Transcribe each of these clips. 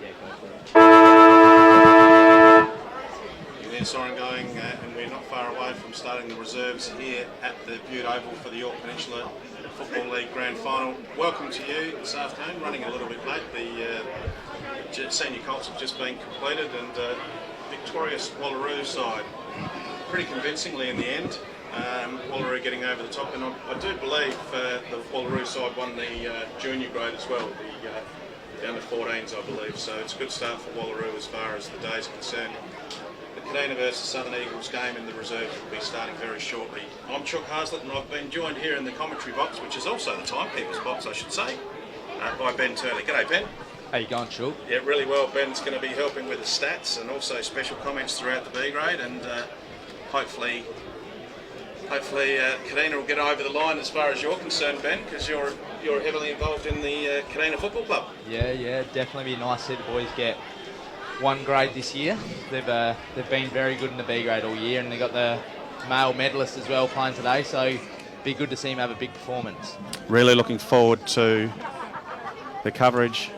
Yeah, go for it. There's siren going, and we're not far away from starting the reserves here at the Bute Oval for the York Peninsula Football League Grand Final. Welcome to you this afternoon. Running a little bit late. The senior colts have just been completed, and victorious Wallaroo side pretty convincingly in the end. Wallaroo getting over the top, and I do believe the Wallaroo side won the junior grade as well, the under 14s, I believe. So it's a good start for Wallaroo as far as the day's concerned. The Kadina versus Southern Eagles game in the reserves will be starting very shortly. I'm Chuck Haslett, and I've been joined here in the commentary box, which is also the timekeeper's box, I should say, by Ben Turley. G'day, Ben. How you going, Chuck? Yeah, really well. Ben's going to be helping with the stats and also special comments throughout the B grade, and hopefully Kadina will get over the line as far as you're concerned, Ben, because you're heavily involved in the Kadina Football Club. Yeah, definitely be nice to see the boys get one grade this year. They've been very good in the B grade all year, and they got the male medalist as well playing today, so be good to see him have a big performance. Really looking forward to the coverage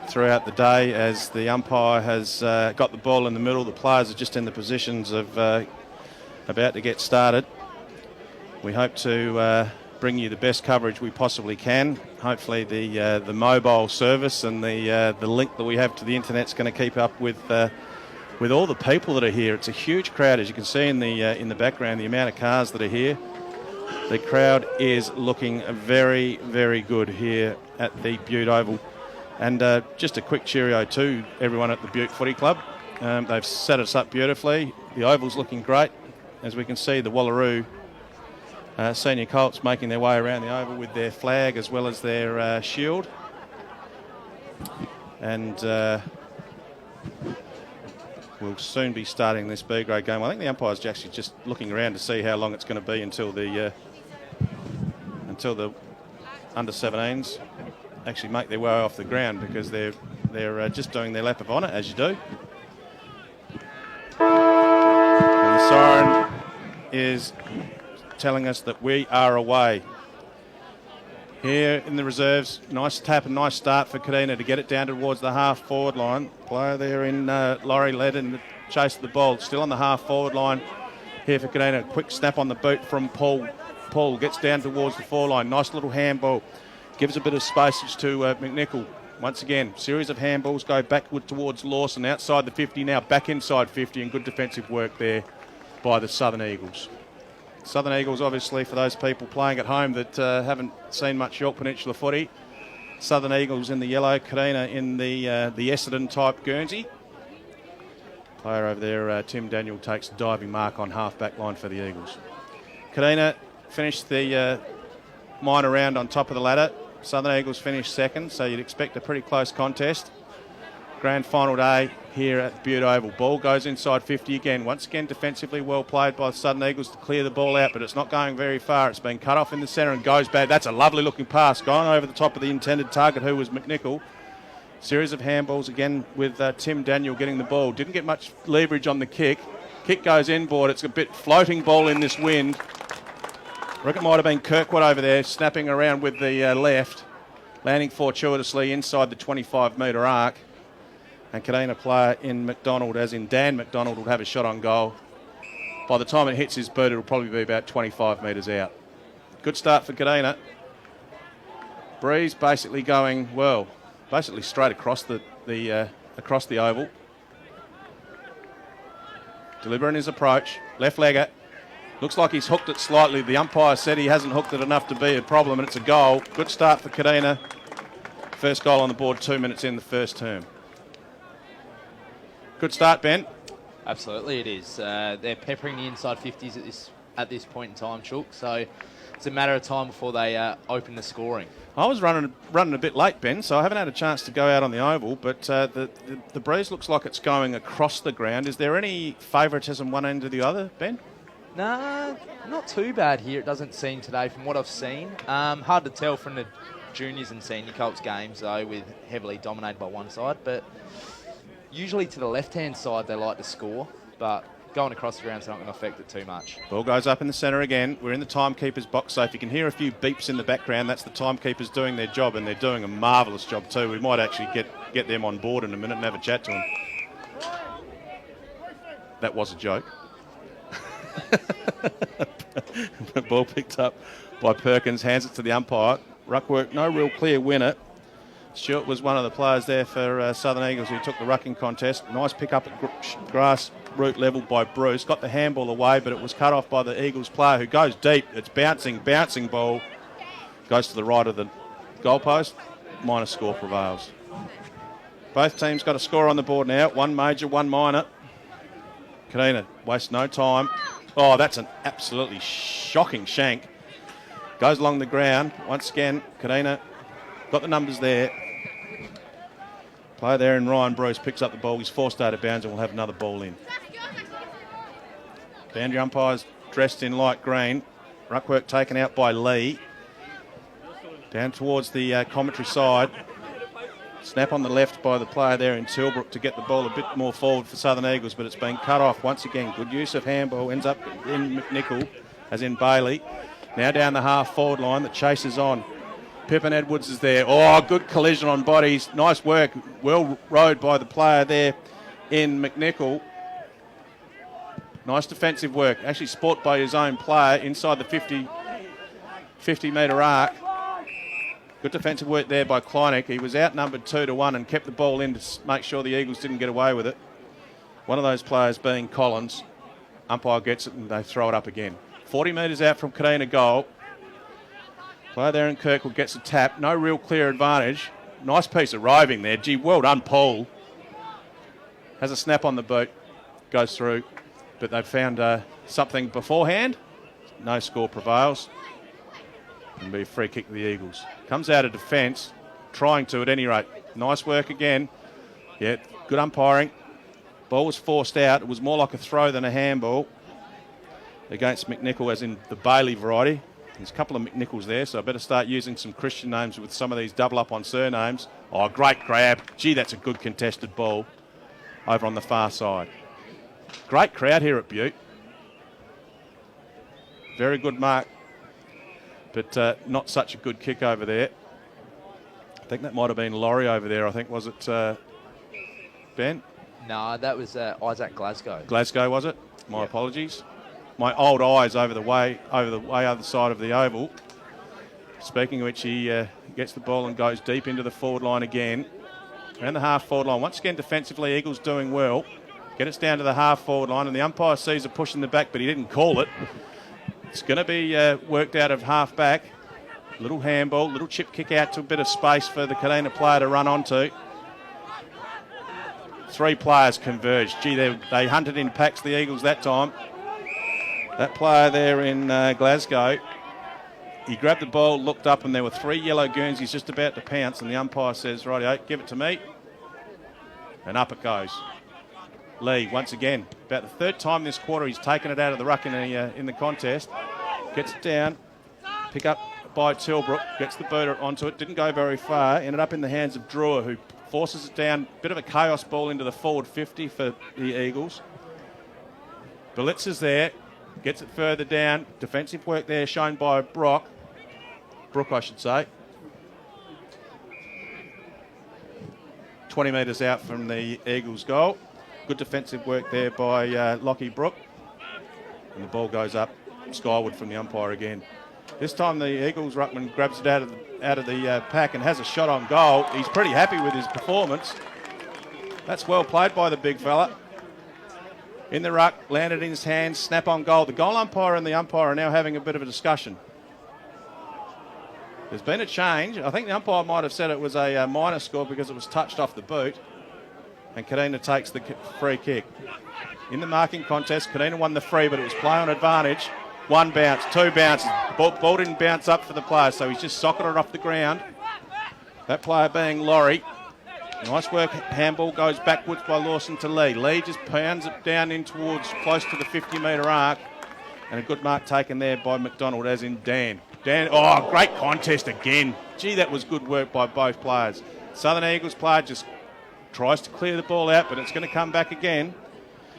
throughout the day as the umpire has got the ball in the middle. The players are just in the positions of about to get started. We hope to bring you the best coverage we possibly can. Hopefully the mobile service and the link that we have to the internet's going to keep up with all the people that are here. It's a huge crowd, as you can see in the background, the amount of cars that are here. The crowd is looking very, very good here at the Bute Oval. And just a quick cheerio to everyone at the Bute Footy Club. They've set us up beautifully. The oval's looking great. As we can see, the Wallaroo senior colts making their way around the oval with their flag as well as their shield. And we'll soon be starting this B grade game. I think the umpire's actually just looking around to see how long it's going to be until the under 17s actually make their way off the ground, because they're just doing their lap of honour, as you do. And the siren is telling us that we are away. Here in the reserves, nice tap and nice start for Kadina to get it down towards the half-forward line. Player there in Laurie led in the chase of the ball. Still on the half-forward line here for Kadina. Quick snap on the boot from Paul. Paul gets down towards the four-line. Nice little handball. Gives a bit of space to McNicholl. Once again, series of handballs go backward towards Lawson. Outside the 50 now, back inside 50, and good defensive work there by the Southern Eagles. Southern Eagles, obviously, for those people playing at home that haven't seen much York Peninsula footy. Southern Eagles in the yellow, Kadina in the Essendon type Guernsey. Player over there, Tim Daniel, takes a diving mark on half-back line for the Eagles. Kadina finished the minor round on top of the ladder. Southern Eagles finished second, so you'd expect a pretty close contest. Grand final day here at Bute Oval. Ball goes inside 50 again. Once again, defensively well played by the Southern Eagles to clear the ball out, but it's not going very far. It's been cut off in the centre and goes bad. That's a lovely looking pass, going over the top of the intended target, who was McNicholl. Series of handballs again with Tim Daniel getting the ball. Didn't get much leverage on the kick. Kick goes inboard. It's a bit floating ball in this wind. I reckon it might have been Kirkwood over there snapping around with the left, landing fortuitously inside the 25-metre arc. And Kadina player in McDonald, as in Dan McDonald, will have a shot on goal. By the time it hits his boot, it'll probably be about 25 metres out. Good start for Kadina. Breeze basically going, well, basically straight across the oval. Delivering his approach, left legger. Looks like he's hooked it slightly. The umpire said he hasn't hooked it enough to be a problem, and it's a goal. Good start for Kadina. First goal on the board 2 minutes in the first term. Good start, Ben. Absolutely it is. They're peppering the inside 50s at this point in time, Chook, so it's a matter of time before they open the scoring. I was running a bit late, Ben, so I haven't had a chance to go out on the oval, but the breeze looks like it's going across the ground. Is there any favouritism one end to the other, Ben? Nah, not too bad here, it doesn't seem today from what I've seen. Hard to tell from the juniors and senior Colts games, though, with heavily dominated by one side, but usually to the left-hand side they like to score, but going across the ground's not going to affect it too much. Ball goes up in the centre again. We're in the timekeeper's box, so if you can hear a few beeps in the background, that's the timekeepers doing their job, and they're doing a marvellous job too. We might actually get them on board in a minute and have a chat to them. That was a joke. Ball picked up by Perkins, hands it to the umpire. Ruckwork, no real clear winner. Stewart was one of the players there for Southern Eagles who took the rucking contest. Nice pick up at grassroot level by Bruce. Got the handball away, but it was cut off by the Eagles player who goes deep. It's bouncing ball. Goes to the right of the goalpost. Minor score prevails. Both teams got a score on the board now. One major, one minor. Kadina wastes no time. Oh, that's an absolutely shocking shank. Goes along the ground. Once again, Kadina got the numbers there. Player there in Ryan Bruce picks up the ball. He's forced out of bounds and will have another ball in. Boundary umpires dressed in light green. Ruckwork taken out by Lee. Down towards the commentary side. Snap on the left by the player there in Tilbrook to get the ball a bit more forward for Southern Eagles, but it's been cut off once again. Good use of handball, ends up in McNicholl, as in Bailey. Now down the half-forward line, the chase is on. Pippin Edwards is there. Oh, good collision on bodies. Nice work. Well rode by the player there in McNicholl. Nice defensive work. Actually sport by his own player inside the 50-metre arc. Good defensive work there by Kleinig. He was outnumbered 2-1 and kept the ball in to make sure the Eagles didn't get away with it. One of those players being Collins. Umpire gets it and they throw it up again. 40 metres out from Kadina goal. Player there in Kirkwood gets a tap. No real clear advantage. Nice piece of roving there. Gee, well done, Paul. Has a snap on the boot. Goes through. But they've found something beforehand. No score prevails. And be a free kick to the Eagles. Comes out of defence. Trying to at any rate. Nice work again. Yeah, good umpiring. Ball was forced out. It was more like a throw than a handball against McNicholl, as in the Bailey variety. There's a couple of McNicholls there, so I better start using some Christian names with some of these double up on surnames. Oh, great grab. Gee, that's a good contested ball over on the far side. Great crowd here at Bute. Very good mark, but not such a good kick over there. I think that might have been Laurie over there, I think. Was it, Ben? No, that was Isaac Glasgow. Glasgow, was it? My apologies. My old eyes over the way other side of the oval. Speaking of which, he gets the ball and goes deep into the forward line again. Around the half-forward line. Once again, defensively, Eagles doing well. Get us down to the half-forward line, and the umpire sees a push in the back, but he didn't call it. It's going to be worked out of half-back. Little handball, little chip kick out to a bit of space for the Kadina player to run onto. Three players converged. Gee, they hunted in packs, the Eagles, that time. That player there in Glasgow, he grabbed the ball, looked up, and there were three yellow Guernseys just about to pounce, and the umpire says, rightio, give it to me. And up it goes. Lee, once again, about the third time this quarter he's taken it out of the ruck in the contest. Gets it down, pick up by Tilbrook, gets the booter onto it, didn't go very far, ended up in the hands of Drewer, who forces it down, bit of a chaos ball into the forward 50 for the Eagles. Blitz is there. Gets it further down. Defensive work there shown by Brook, I should say. 20 metres out from the Eagles' goal. Good defensive work there by Lockie Brook. And the ball goes up skyward from the umpire again. This time the Eagles ruckman grabs it out of the pack and has a shot on goal. He's pretty happy with his performance. That's well played by the big fella. In the ruck, landed in his hands, snap on goal. The goal umpire and the umpire are now having a bit of a discussion. There's been a change. I think the umpire might have said it was a minor score because it was touched off the boot. And Kadina takes the free kick. In the marking contest, Kadina won the free, but it was play on advantage. One bounce, two bounces. Ball didn't bounce up for the player, so he's just socketed it off the ground. That player being Laurie. Nice work. Handball goes backwards by Lawson to Lee. Lee just pounds it down in towards close to the 50-metre arc. And a good mark taken there by McDonald, as in Dan. Dan, oh, great contest again. Gee, that was good work by both players. Southern Eagles player just tries to clear the ball out, but it's going to come back again.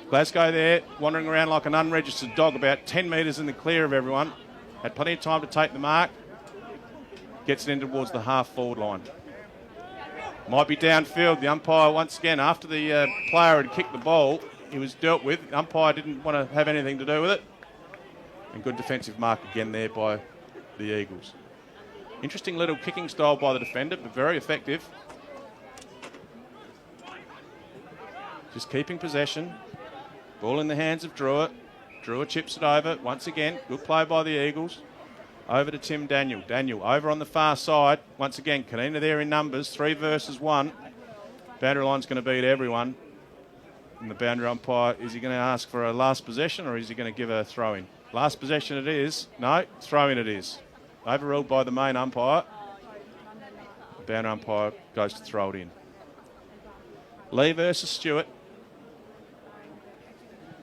Glasgow there, wandering around like an unregistered dog, about 10 metres in the clear of everyone. Had plenty of time to take the mark. Gets it in towards the half-forward line. Might be downfield. The umpire, once again, after the player had kicked the ball, he was dealt with. The umpire didn't want to have anything to do with it. And good defensive mark again there by the Eagles. Interesting little kicking style by the defender, but very effective. Just keeping possession. Ball in the hands of Druitt. Druitt chips it over. Once again, good play by the Eagles. Over to Tim Daniel. Daniel over on the far side. Once again, Kadina there in numbers. 3 versus 1. Boundary line's going to beat everyone. And the boundary umpire, is he going to ask for a last possession or is he going to give a throw-in? Last possession it is. No, throw-in it is. Overruled by the main umpire. The boundary umpire goes to throw it in. Lee versus Stewart.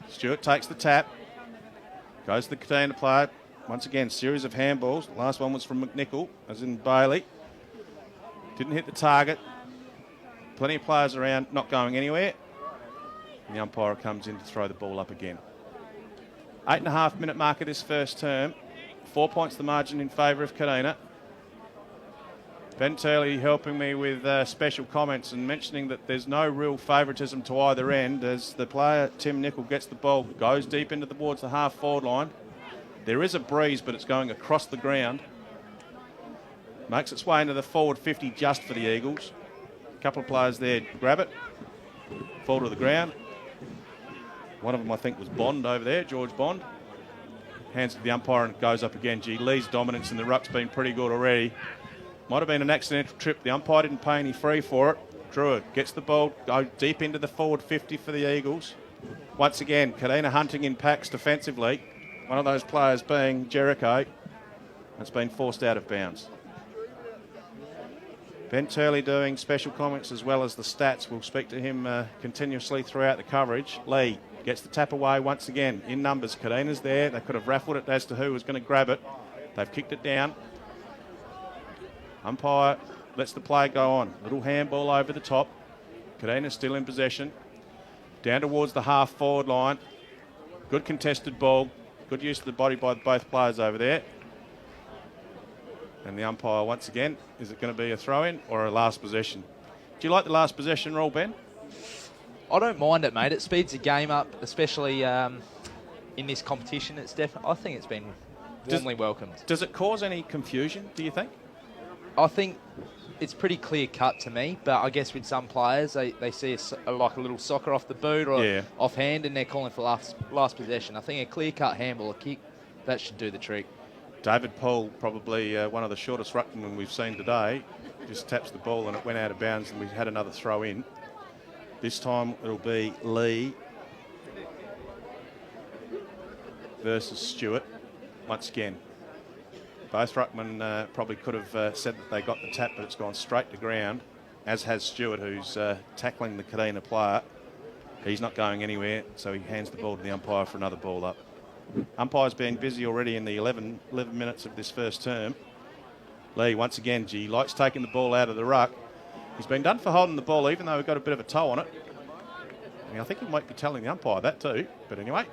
Stewart takes the tap. Goes to the Kadina player. Once again, series of handballs. The last one was from McNicholl, as in Bailey. Didn't hit the target. Plenty of players around, not going anywhere. And the umpire comes in to throw the ball up again. 8.5 minute mark of this first term. 4 points the margin in favour of Kadina. Ben Turley helping me with special comments and mentioning that there's no real favouritism to either end as the player, Tim Nicholl, gets the ball, goes deep into towards the half-forward line. There is a breeze, but it's going across the ground. Makes its way into the forward 50 just for the Eagles. A couple of players there grab it, fall to the ground. One of them, I think, was Bond over there, George Bond. Hands to the umpire and it goes up again. Gee, Lee's dominance in the ruck's been pretty good already. Might have been an accidental trip. The umpire didn't pay any free for it. Druitt gets the ball, go deep into the forward 50 for the Eagles. Once again, Kadina hunting in packs defensively. One of those players being Jericho. It's been forced out of bounds. Ben Turley doing special comments as well as the stats. We'll speak to him continuously throughout the coverage. Lee gets the tap away once again. In numbers, Kadina's there. They could have raffled it as to who was going to grab it. They've kicked it down. Umpire lets the play go on. Little handball over the top. Kadina's still in possession. Down towards the half-forward line. Good contested ball. Good use of the body by both players over there. And the umpire, once again, is it going to be a throw-in or a last possession? Do you like the last possession rule, Ben? I don't mind it, mate. It speeds the game up, especially in this competition. I think it's been warmly welcomed. Does it cause any confusion, do you think? I think it's pretty clear-cut to me, but I guess with some players, they see like a little soccer off the boot or offhand, and they're calling for last possession. I think a clear-cut handball, a kick, that should do the trick. David Paul, probably one of the shortest ruckmen we've seen today, just taps the ball and it went out of bounds and we had another throw in. This time it'll be Lee versus Stewart. Once again, both ruckmen probably could have said that they got the tap, but it's gone straight to ground, as has Stewart, who's tackling the Kadina player. He's not going anywhere, so he hands the ball to the umpire for another ball up. Umpire's been busy already in the 11 minutes of this first term. Lee, once again, he likes taking the ball out of the ruck. He's been done for holding the ball, even though we've got a bit of a toe on it. I think he might be telling the umpire that too. But anyway,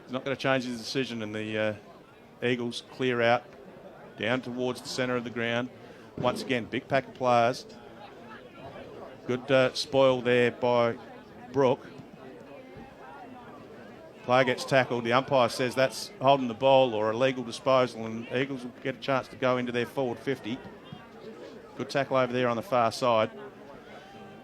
he's not going to change his decision, and the Eagles clear out down towards the centre of the ground. Once again, big pack of players. Good spoil there by Brooke. Player gets tackled. The umpire says that's holding the ball or illegal disposal, and Eagles will get a chance to go into their forward 50. Good tackle over there on the far side.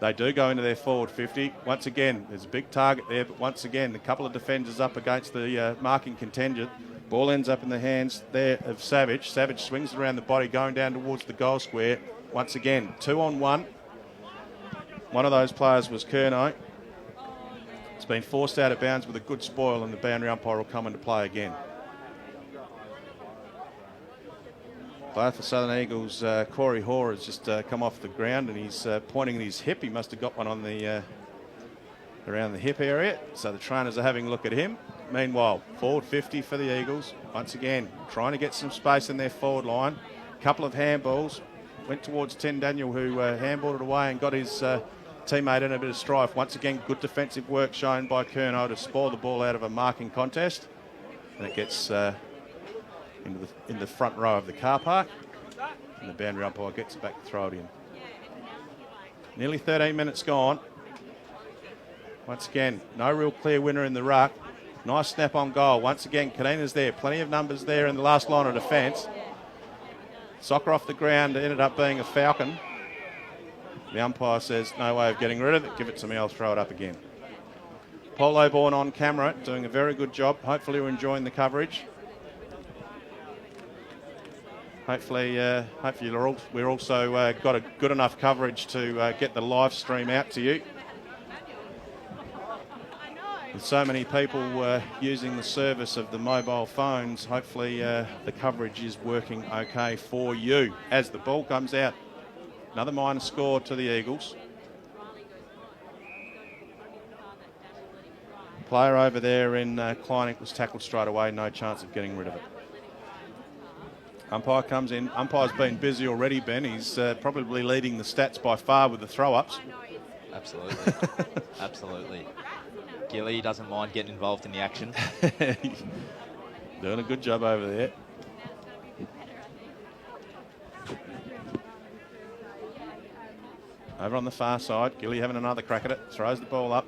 They do go into their forward 50. Once again, there's a big target there, but once again, a couple of defenders up against the marking contingent. Ball ends up in the hands there of Savage. Savage swings around the body, going down towards the goal square. Once again, 2-on-1. One of those players was Kerno. It's been forced out of bounds with a good spoil, and the boundary umpire will come into play again. Both the Southern Eagles, Corey Hoare has just come off the ground and he's pointing at his hip. He must have got one on the around the hip area. So the trainers are having a look at him. Meanwhile, forward 50 for the Eagles. Once again, trying to get some space in their forward line. A couple of handballs. Went towards Tim Daniel, who handballed it away and got his teammate in a bit of strife. Once again, good defensive work shown by Curnow to spoil the ball out of a marking contest. And it gets in the front row of the car park. And the boundary umpire gets it back to throw it in. Nearly 13 minutes gone. Once again, no real clear winner in the ruck. Nice snap on goal. Once again, Kadina's there. Plenty of numbers there in the last line of defence. Soccer off the ground ended up being a falcon. The umpire says, no way of getting rid of it. Give it to me, I'll throw it up again. Polo Born on camera, doing a very good job. Hopefully you're enjoying the coverage. Hopefully we're also got a good enough coverage to get the live stream out to you. With so many people using the service of the mobile phones, hopefully the coverage is working okay for you. As the ball comes out, another minor score to the Eagles. Player over there in Kleinig was tackled straight away, no chance of getting rid of it. Umpire comes in. Umpire's been busy already, Ben. He's probably leading the stats by far with the throw-ups. Absolutely. Absolutely. Gilly doesn't mind getting involved in the action. Doing a good job over there. Over on the far side, Gilly having another crack at it. Throws the ball up.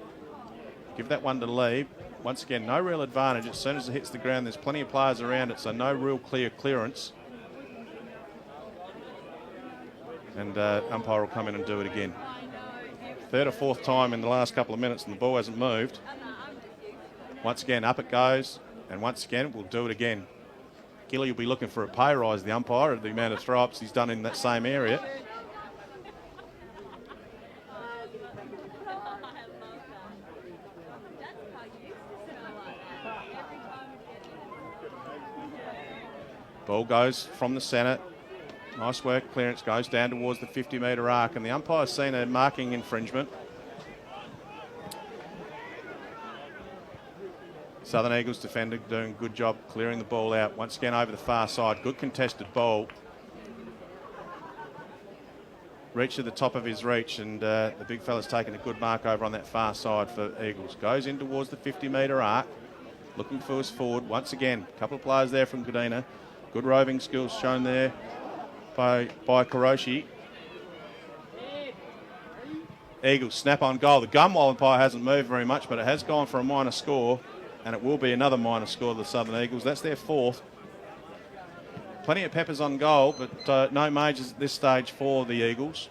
Give that one to Lee. Once again, no real advantage. As soon as it hits the ground, there's plenty of players around it, so no real clear clearance. And umpire will come in and do it again. Third or fourth time in the last couple of minutes and the ball hasn't moved. Once again, up it goes. And once again, we'll do it again. Gilly will be looking for a pay rise, the umpire, of the amount of throw-ups he's done in that same area. Ball goes from the centre. Nice work, clearance goes down towards the 50-metre arc, and the umpire's seen a marking infringement. Southern Eagles defender doing a good job clearing the ball out. Once again over the far side, good contested ball. Reach to the top of his reach, and the big fella's taken a good mark over on that far side for Eagles. Goes in towards the 50-metre arc, looking for his forward. Once again, a couple of players there from Kadina. Good roving skills shown there by Kuroshi. Eagles snap on goal. The Gunwale umpire hasn't moved very much, but it has gone for a minor score, and it will be another minor score of the Southern Eagles. That's their fourth. Plenty of peppers on goal, but no majors at this stage for the Eagles.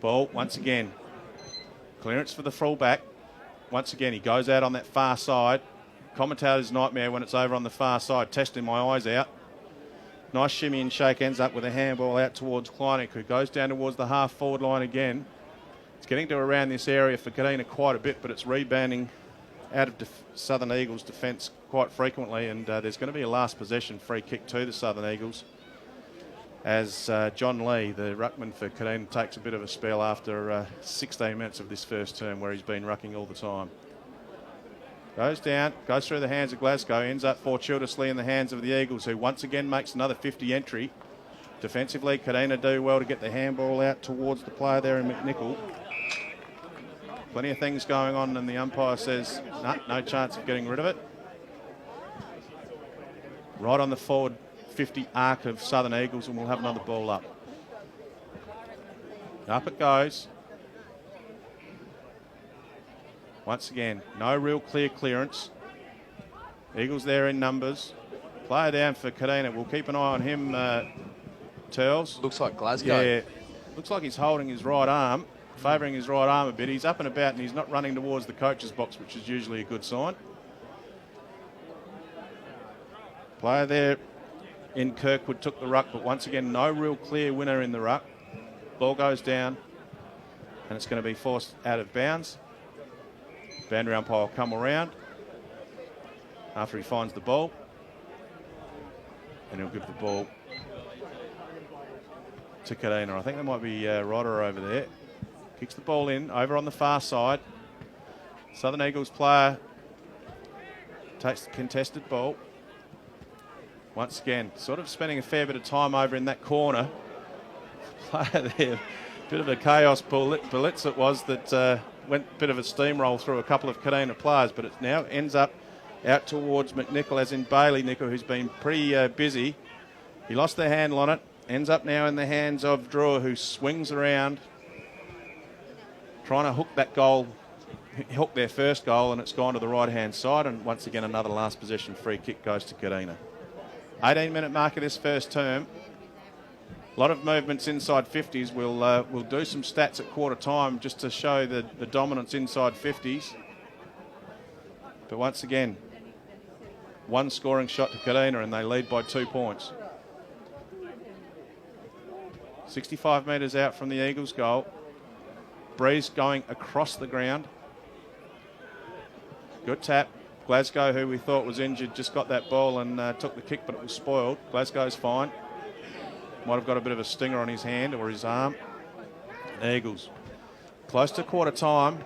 Ball once again. Clearance for the fullback. Once again, he goes out on that far side. Commentator's nightmare when it's over on the far side, testing my eyes out. Nice shimmy and shake, ends up with a handball out towards Kleinig, who goes down towards the half-forward line again. It's getting to around this area for Kadina quite a bit, but it's rebounding out of Southern Eagles' defence quite frequently, and there's going to be a last possession free kick to the Southern Eagles as John Lee, the ruckman for Kadina, takes a bit of a spell after 16 minutes of this first term where he's been rucking all the time. Goes down, goes through the hands of Glasgow, ends up fortuitously in the hands of the Eagles, who once again makes another 50 entry. Defensively, Kadina do well to get the handball out towards the player there in McNicholl. Plenty of things going on, and the umpire says, no chance of getting rid of it. Right on the forward 50 arc of Southern Eagles, and we'll have another ball up. Up it goes. Once again, no real clear clearance. Eagles there in numbers. Player down for Kadina. We'll keep an eye on him, Turls. Looks like Glasgow. Yeah, looks like he's holding his right arm, favouring his right arm a bit. He's up and about and he's not running towards the coach's box, which is usually a good sign. Player there in Kirkwood took the ruck, but once again, no real clear winner in the ruck. Ball goes down and it's going to be forced out of bounds. Boundary umpire will come around after he finds the ball, and he'll give the ball to Kadina. I think there might be Rodder over there. Kicks the ball in, over on the far side. Southern Eagles player takes the contested ball. Once again, sort of spending a fair bit of time over in that corner. Player there Bit of a chaos blitz it was that went a bit of a steamroll through a couple of Kadina players, but it now ends up out towards McNicholl, as in Bailey Nicholl, who's been pretty busy. He lost the handle on it, ends up now in the hands of Drewer, who swings around, trying to hook that goal, hook their first goal, and it's gone to the right-hand side, and once again another last possession free kick goes to Kadina. 18-minute mark of this first term. A lot of movements inside 50s. We'll do some stats at quarter time just to show the dominance inside 50s. But once again, one scoring shot to Kadina and they lead by 2 points. 65 metres out from the Eagles' goal. Breeze going across the ground. Good tap. Glasgow, who we thought was injured, just got that ball and took the kick, but it was spoiled. Glasgow's fine. Might have got a bit of a stinger on his hand or his arm. Eagles, close to quarter time,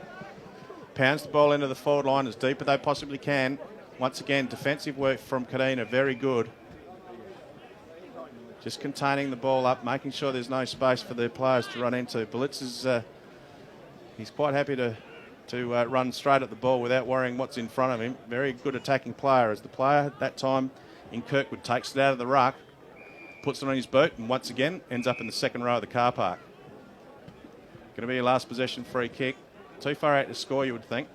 pounds the ball into the forward line as deep as they possibly can. Once again, defensive work from Kadina, very good. Just containing the ball up, making sure there's no space for their players to run into. Blitz is, he's quite happy to run straight at the ball without worrying what's in front of him. Very good attacking player, as the player at that time in Kirkwood takes it out of the ruck, puts it on his boot, and once again ends up in the second row of the car park. Going to be a last possession free kick. Too far out to score, you would think.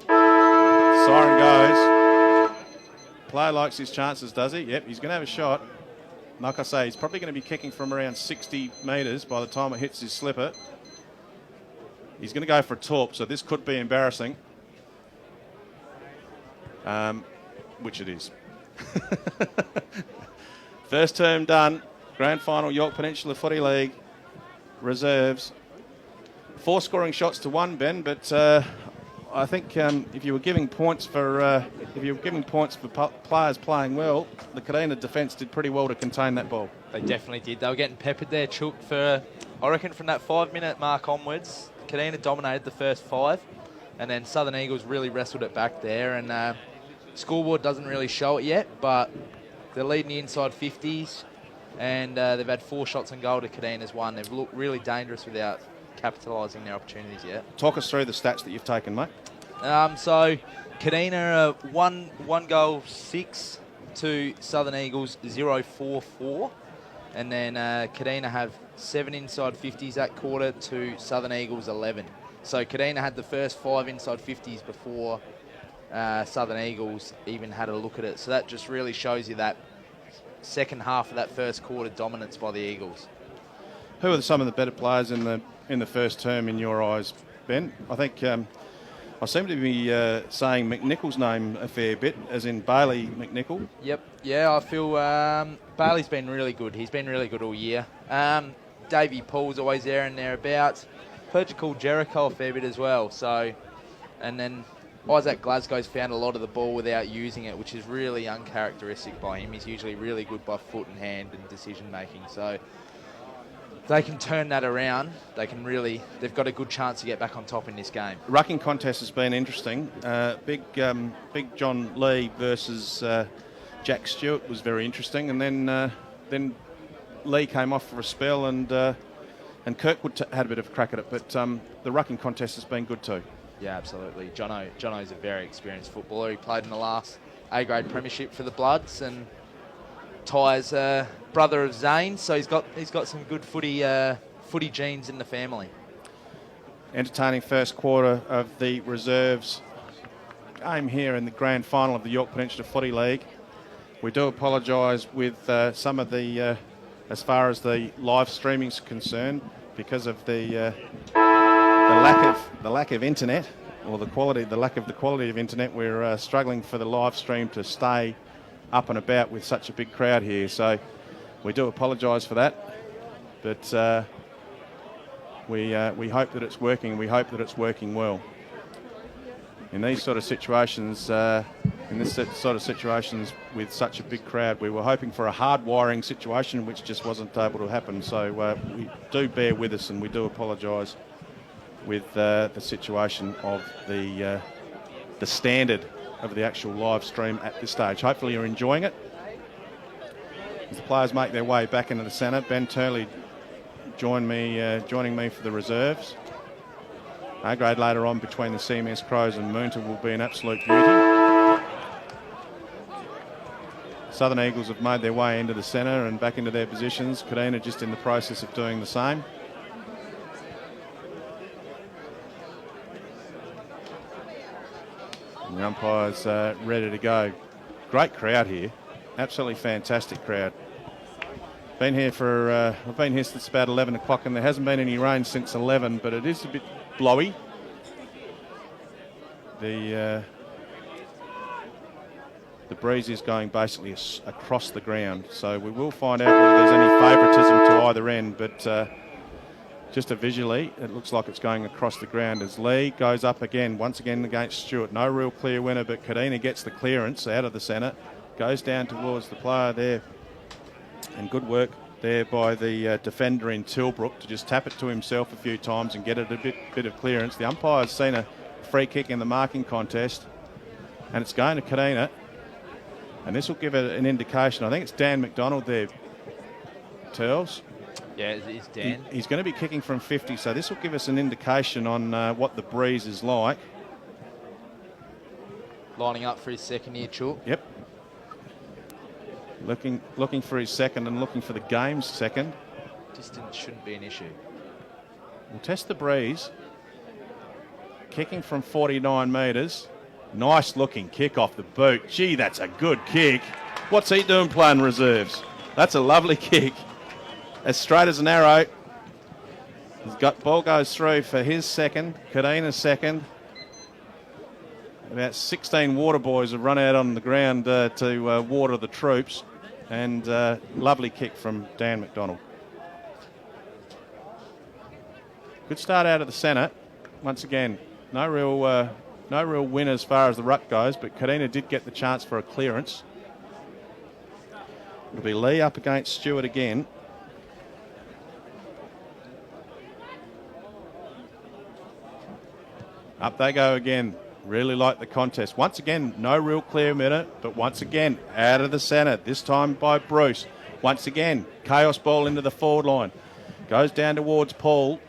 Siren goes. Player likes his chances, does he? Yep, he's going to have a shot. Like I say, he's probably going to be kicking from around 60 metres by the time it hits his slipper. He's going to go for a torp, so this could be embarrassing. Which it is. First term done. Grand final, York Peninsula Footy League. Reserves. 4 scoring shots to 1, Ben, but I think if you were giving points for players playing well, the Kadina defence did pretty well to contain that ball. They definitely did. They were getting peppered there, Chook, for, I reckon, from that 5-minute mark onwards. Kadina dominated the first 5, and then Southern Eagles really wrestled it back there, and scoreboard doesn't really show it yet, but they're leading the inside 50s, and they've had 4 shots on goal to Kadina's 1. They've looked really dangerous without capitalising their opportunities yet. Talk us through the stats that you've taken, mate. So Kadina 1 goal 6 to Southern Eagles 0-4-4, and then Kadina have 7 inside 50s that quarter to Southern Eagles 11. So Kadina had the first 5 inside 50s before Southern Eagles even had a look at it. So that just really shows you that second half of that first quarter dominance by the Eagles. Who are some of the better players in the first term in your eyes, Ben? I think I seem to be saying McNicholl's name a fair bit, as in Bailey McNicholl. Yep. Yeah, I feel Bailey's been really good. He's been really good all year. Davey Paul's always there and thereabouts. Heard you call Jericho a fair bit as well. So, and then Isaac Glasgow's found a lot of the ball without using it, which is really uncharacteristic by him. He's usually really good by foot and hand and decision making. So they can turn that around. They've got a good chance to get back on top in this game. Rucking contest has been interesting. Big John Lee versus Jack Stewart was very interesting, and then Lee came off for a spell, and Kirkwood had a bit of a crack at it. But the rucking contest has been good too. Yeah, absolutely. Jono's a very experienced footballer. He played in the last A-grade premiership for the Bloods, and Ty's brother of Zane, so he's got some good footy genes in the family. Entertaining first quarter of the reserves game here in the grand final of the York Peninsula Footy League. We do apologise with some of the, as far as the live streaming is concerned, because of the lack of internet, or the lack of the quality of internet. We're struggling for the live stream to stay up and about with such a big crowd here, so we do apologise for that, but we hope that it's working. We hope that it's working well. In these sort of situations, with such a big crowd, we were hoping for a hard wiring situation, which just wasn't able to happen. So we do bear with us, and we do apologise with the situation of the standard of the actual live stream at this stage. Hopefully you're enjoying it. As the players make their way back into the centre, Ben Turley joining me for the reserves. A-grade later on between the CMS Crows and Moonta will be an absolute beauty. Southern Eagles have made their way into the centre and back into their positions. Kadina just in the process of doing the same. And the umpire's ready to go. Great crowd here. Absolutely fantastic crowd. Been here for, I've been here since about 11 o'clock and there hasn't been any rain since 11, but it is a bit blowy. The breeze is going basically across the ground, so we will find out whether there's any favouritism to either end, but just visually it looks like it's going across the ground as Lee goes up again, once again against Stewart. No real clear winner, but Kadina gets the clearance out of the centre, goes down towards the player there, and good work there by the defender in Tilbrook to just tap it to himself a few times and get it a bit of clearance. The umpire's seen a free kick in the marking contest, and it's going to Kadina. And this will give it an indication. I think it's Dan McDonald there, Turls. Yeah, it's Dan. He's going to be kicking from 50, so this will give us an indication on what the breeze is like. Lining up for his second here, Chook. Yep. Looking for his second and looking for the game's second. Distance shouldn't be an issue. We'll test the breeze. Kicking from 49 metres. Nice looking kick off the boot. Gee, that's a good kick. What's he doing playing reserves? That's a lovely kick. As straight as an arrow. Ball goes through for his second. Kadina's second. About 16 water boys have run out on the ground to water the troops. And lovely kick from Dan McDonald. Good start out of the centre. Once again, no real win as far as the ruck goes, but Kadina did get the chance for a clearance. It'll be Lee up against Stewart again. Up they go again. Really like the contest. Once again, no real clear minute, but once again, out of the centre, this time by Bruce. Once again, chaos ball into the forward line. Goes down towards Paul.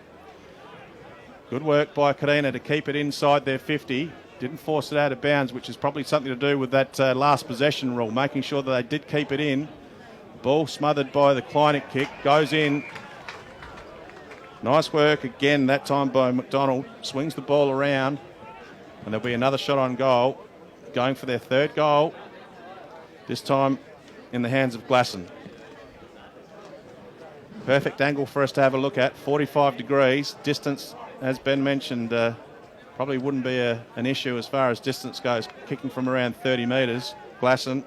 Good work by Kadina to keep it inside their 50. Didn't force it out of bounds, which is probably something to do with that last possession rule, making sure that they did keep it in. Ball smothered by the Kleinig kick. Goes in. Nice work again, that time by McDonald. Swings the ball around. And there'll be another shot on goal. Going for their third goal. This time in the hands of Glasson. Perfect angle for us to have a look at. 45 degrees. Distance, as Ben mentioned, probably wouldn't be an issue as far as distance goes. Kicking from around 30 metres. Glasson,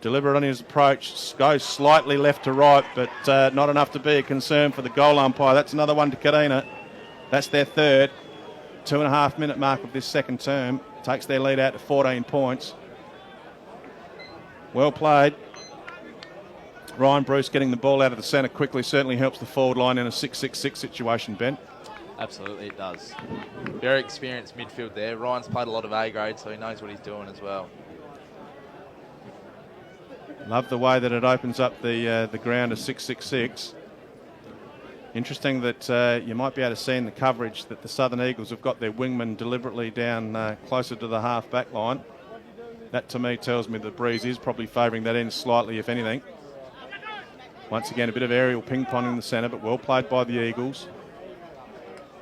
deliberate on his approach. Goes slightly left to right, but not enough to be a concern for the goal umpire. That's another one to Kadina. That's their third. 2.5 minute mark of this second term. Takes their lead out to 14 points. Well played. Ryan Bruce getting the ball out of the centre quickly certainly helps the forward line in a 6-6-6 situation, Ben. Absolutely it does. Very experienced midfield there. Ryan's played a lot of A-grade, so he knows what he's doing as well. Love the way that it opens up the ground of 6-6-6. Interesting that you might be able to see in the coverage that the Southern Eagles have got their wingman deliberately down closer to the half-back line. That to me tells me the breeze is probably favouring that end slightly, if anything. Once again, a bit of aerial ping-pong in the centre, but well played by the Eagles.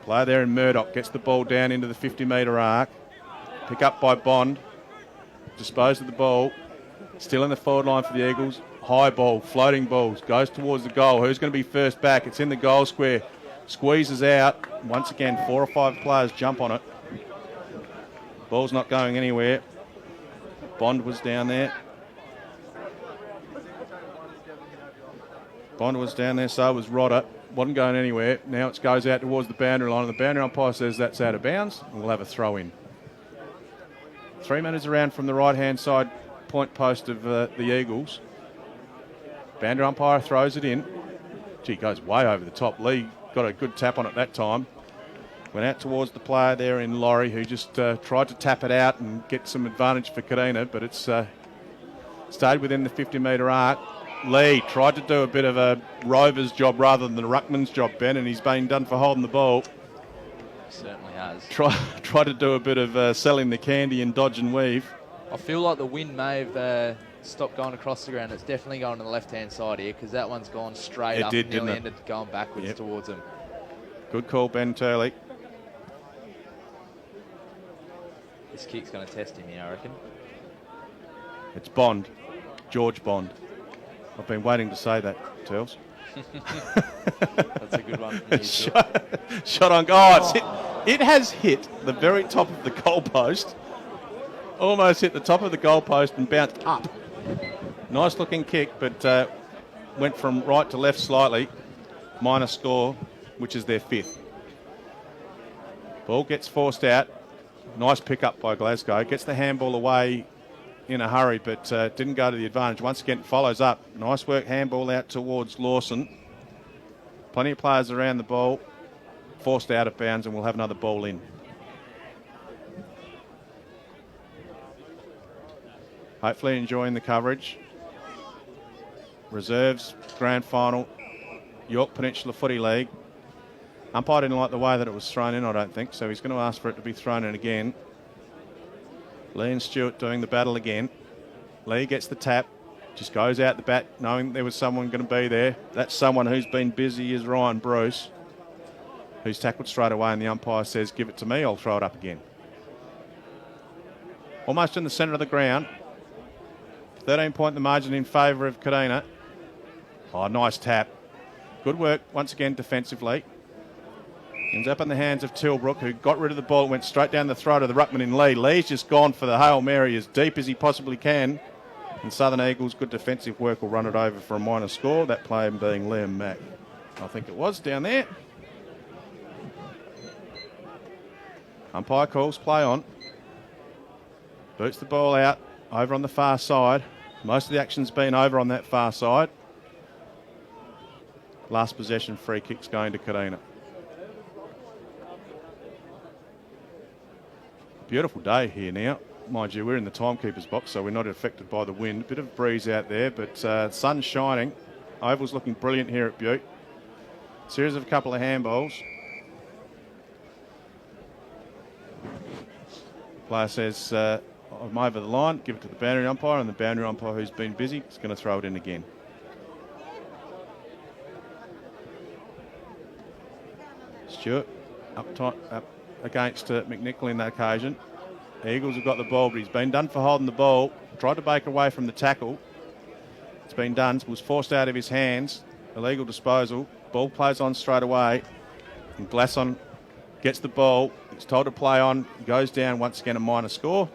Player there in Murdoch gets the ball down into the 50-metre arc. Pick up by Bond. Dispose of the ball. Still in the forward line for the Eagles. High ball, floating balls, goes towards the goal. Who's going to be first back? It's in the goal square. Squeezes out. Once again, 4 or 5 players jump on it. Ball's not going anywhere. Bond was down there. Bond was down there, so was Rodder. Wasn't going anywhere. Now it goes out towards the boundary line. And the boundary umpire says that's out of bounds. And we'll have a throw in. 3 metres around from the right-hand side point post of the Eagles. Boundary umpire throws it in. Gee, goes way over the top. Lee got a good tap on it that time. Went out towards the player there in Laurie, who just tried to tap it out and get some advantage for Kadina, but it's stayed within the 50-metre arc. Lee tried to do a bit of a rover's job rather than the ruckman's job, Ben, and he's been done for holding the ball. Certainly has. Try to do a bit of selling the candy and dodge and weave. I feel like the wind may have stopped going across the ground. It's definitely going to the left-hand side here because that one's gone straight up and nearly ended going backwards towards him. Good call, Ben Turley. This kick's going to test him here, I reckon. It's Bond, George Bond. I've been waiting to say that, Turls. That's a good one from you, shot on goal. It has hit the very top of the goalpost. Almost hit the top of the goalpost and bounced up. Nice looking kick, but went from right to left slightly. Minor score, which is their 5th. Ball gets forced out. Nice pick up by Glasgow. Gets the handball away in a hurry, but didn't go to the advantage. Once again, follows up. Nice work, handball out towards Lawson. Plenty of players around the ball. Forced out of bounds, and we'll have another ball in. Hopefully enjoying the coverage. Reserves, grand final, York Peninsula Footy League. Umpire didn't like the way that it was thrown in, I don't think, so he's going to ask for it to be thrown in again. Lee and Stewart doing the battle again. Lee gets the tap, just goes out the bat, knowing there was someone going to be there. That someone who's been busy is Ryan Bruce, who's tackled straight away, and the umpire says, give it to me, I'll throw it up again. Almost in the centre of the ground. 13-point the margin in favour of Kadina. Oh, nice tap. Good work once again defensively. Ends up in the hands of Tilbrook, who got rid of the ball, went straight down the throat of the ruckman in Lee. Lee's just gone for the Hail Mary as deep as he possibly can. And Southern Eagles, good defensive work, will run it over for a minor score. That player being Liam Mack. I think it was down there. Umpire calls play on. Boots the ball out over on the far side. Most of the action's been over on that far side. Last possession free kick's going to Kadina. Beautiful day here now. Mind you, we're in the timekeeper's box, so we're not affected by the wind. Bit of breeze out there, but sun's shining. Oval's looking brilliant here at Bute. Series of a couple of handballs. Player says, I'm over the line, give it to the boundary umpire, and the boundary umpire, who's been busy, is going to throw it in again. Stewart up against McNicholl in that occasion. The Eagles have got the ball, but he's been done for holding the ball. Tried to break away from the tackle. It's been done. Was forced out of his hands. Illegal disposal. Ball plays on straight away. And Glasson gets the ball. He's told to play on. He goes down. Once again, a minor score.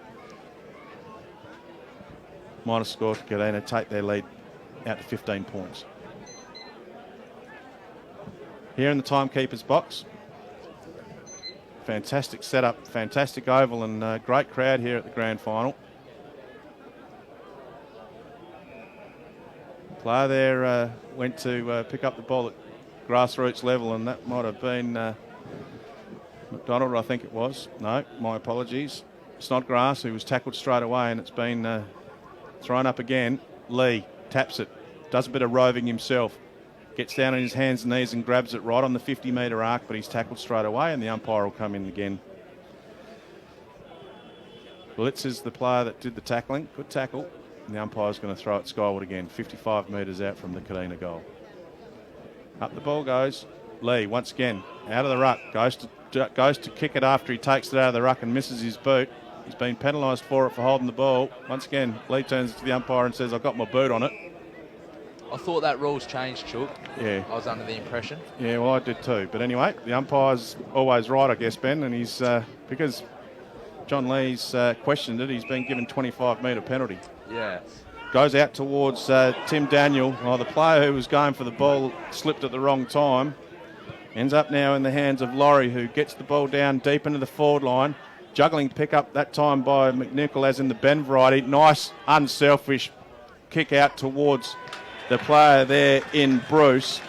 Minor score to Kadina take their lead out to 15 points. Here in the timekeeper's box. Fantastic setup, fantastic oval, and great crowd here at the grand final. Player there went to pick up the ball at grassroots level, and that might have been McDonald, I think it was. No, my apologies. Snodgrass, who was tackled straight away, and it's been thrown up again. Lee taps it, does a bit of roving himself. Gets down on his hands and knees and grabs it right on the 50-metre arc, but he's tackled straight away, and the umpire will come in again. Blitz is the player that did the tackling. Good tackle. And the umpire's going to throw it skyward again, 55 metres out from the Kadina goal. Up the ball goes. Lee, once again, out of the ruck. Goes to kick it after he takes it out of the ruck and misses his boot. He's been penalised for it for holding the ball. Once again, Lee turns to the umpire and says, I've got my boot on it. I thought that rule's changed, Chook. Yeah. I was under the impression. Yeah, well, I did too. But anyway, the umpire's always right, I guess, Ben. And he's, because John Lee's questioned it, he's been given 25-metre penalty. Yeah. Goes out towards Tim Daniel. Well, the player who was going for the ball slipped at the wrong time. Ends up now in the hands of Laurie, who gets the ball down deep into the forward line. Juggling pick up that time by McNicholl, as in the Ben variety. Nice, unselfish kick out towards the player there in Bruce.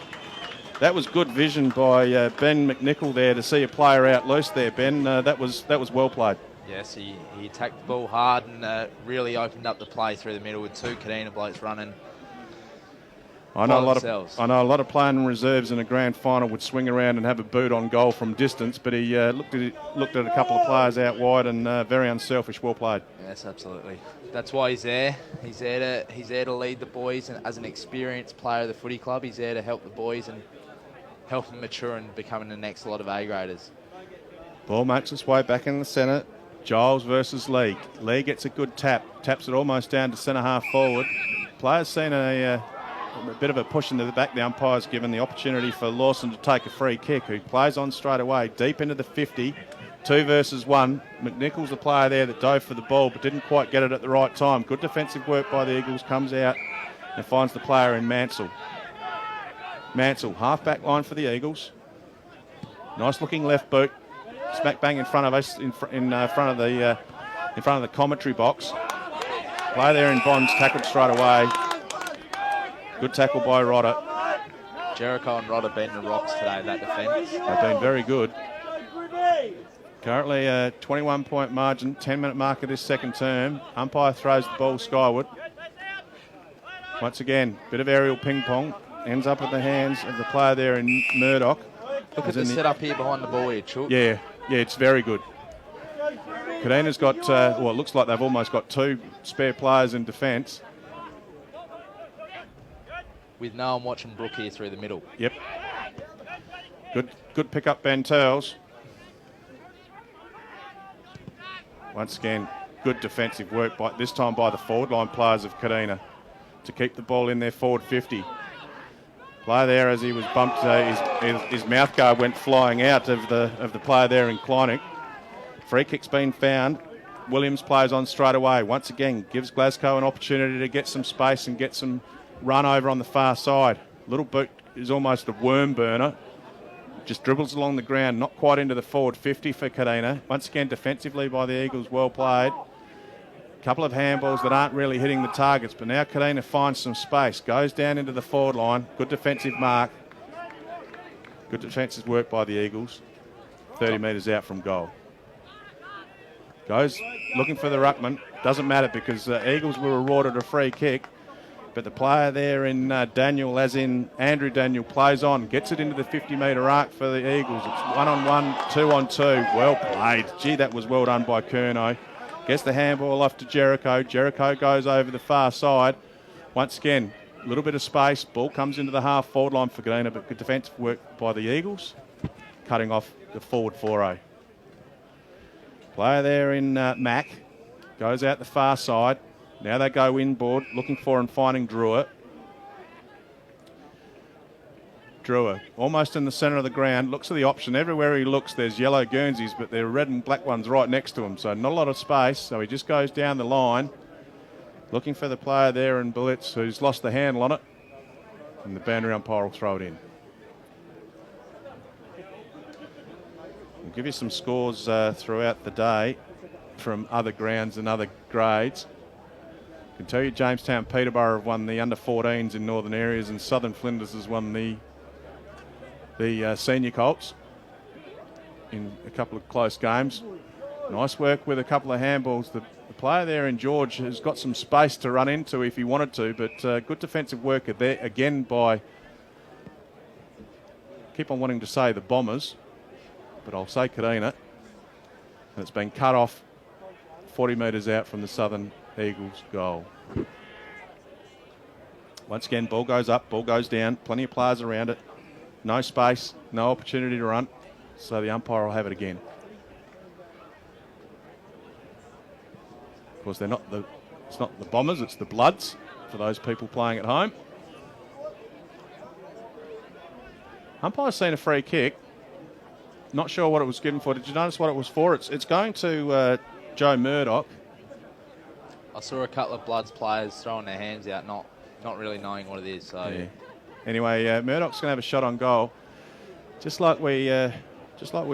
That was good vision by Ben McNicholl there to see a player out loose there, Ben. That was well played. Yes, he attacked the ball hard and really opened up the play through the middle with two Kadina blokes running. I know a lot of playing reserves in a grand final would swing around and have a boot on goal from distance, but he looked at a couple of players out wide and very unselfish. Well played. Yes, absolutely. That's why he's there. He's there to lead the boys, and as an experienced player of the footy club, he's there to help the boys and help them mature and becoming the next lot of A-graders. Ball makes its way back in the centre. Giles versus Lee. Lee gets a good tap. Taps it almost down to centre half forward. Players seen a bit of a push into the back. The umpire's given the opportunity for Lawson to take a free kick, who plays on straight away, deep into the 50. 2 versus 1. McNicholl's the player there that dove for the ball but didn't quite get it at the right time. Good defensive work by the Eagles. Comes out and finds the player in Mansell. Mansell, half-back line for the Eagles. Nice-looking left boot. Smack bang in front of us, in front of the commentary box. Play there in Bonds, tackled straight away. Good tackle by Rodder. Jericho and Rodder beating the rocks today, that defence. They've been very good. Currently a 21-point margin, 10-minute mark of this second term. Umpire throws the ball skyward. Once again, bit of aerial ping-pong. Ends up at the hands of the player there in Murdoch. Look at the setup here behind the ball here, Chook. Yeah, it's very good. Kadina's got, it looks like they've almost got 2 spare players in defence. With no one watching Brooke here through the middle. Yep. Good pick up, Ben Turles. Once again, good defensive work, this time by the forward line players of Kadina to keep the ball in their forward 50. Player there as he was bumped, his mouth guard went flying out of the player there in Kleinig. Free kick's been found. Williams plays on straight away. Once again, gives Glasgow an opportunity to get some space and get some run over on the far side. Little boot is almost a worm burner. Just dribbles along the ground, not quite into the forward 50 for Kadina. Once again, defensively by the Eagles, well played. Couple of handballs that aren't really hitting the targets, but now Kadina finds some space, goes down into the forward line. Good defensive mark. Good defensive work by the Eagles. 30 metres out from goal. Goes looking for the ruckman. Doesn't matter because the Eagles were awarded a free kick. But the player there in Daniel, as in Andrew Daniel, plays on. Gets it into the 50-metre arc for the Eagles. It's 1-on-1, 2-on-2. Well played. Gee, that was well done by Kerno. Gets the handball off to Jericho. Jericho goes over the far side. Once again, a little bit of space. Ball comes into the half-forward line for Kadina, but good defensive work by the Eagles. Cutting off the forward 4-0. Player there in Mac goes out the far side. Now they go inboard, looking for and finding Drewer. Drewer, almost in the centre of the ground, looks at the option. Everywhere he looks, there's yellow Guernseys, but there are red and black ones right next to him, so not a lot of space. So he just goes down the line, looking for the player there in Blitz, who's lost the handle on it, and the boundary umpire will throw it in. We'll give you some scores throughout the day from other grounds and other grades. I can tell you Jamestown Peterborough have won the under-14s in northern areas, and Southern Flinders has won the senior Colts in a couple of close games. Nice work with a couple of handballs. The player there in George has got some space to run into if he wanted to, but good defensive work there again by, keep on wanting to say the Bombers, but I'll say Kadina. And it's been cut off 40 metres out from the Southern Eagles goal. Once again, ball goes up, ball goes down, plenty of players around it. No space, no opportunity to run, so the umpire will have it again. Of course, it's not the Bombers, it's the Bloods, for those people playing at home. Umpire's seen a free kick. Not sure what it was given for. Did you notice what it was for? It's going to Joe Murdoch. I saw a couple of Bloods players throwing their hands out, not really knowing what it is. So yeah. Anyway, Murdoch's going to have a shot on goal. Just like we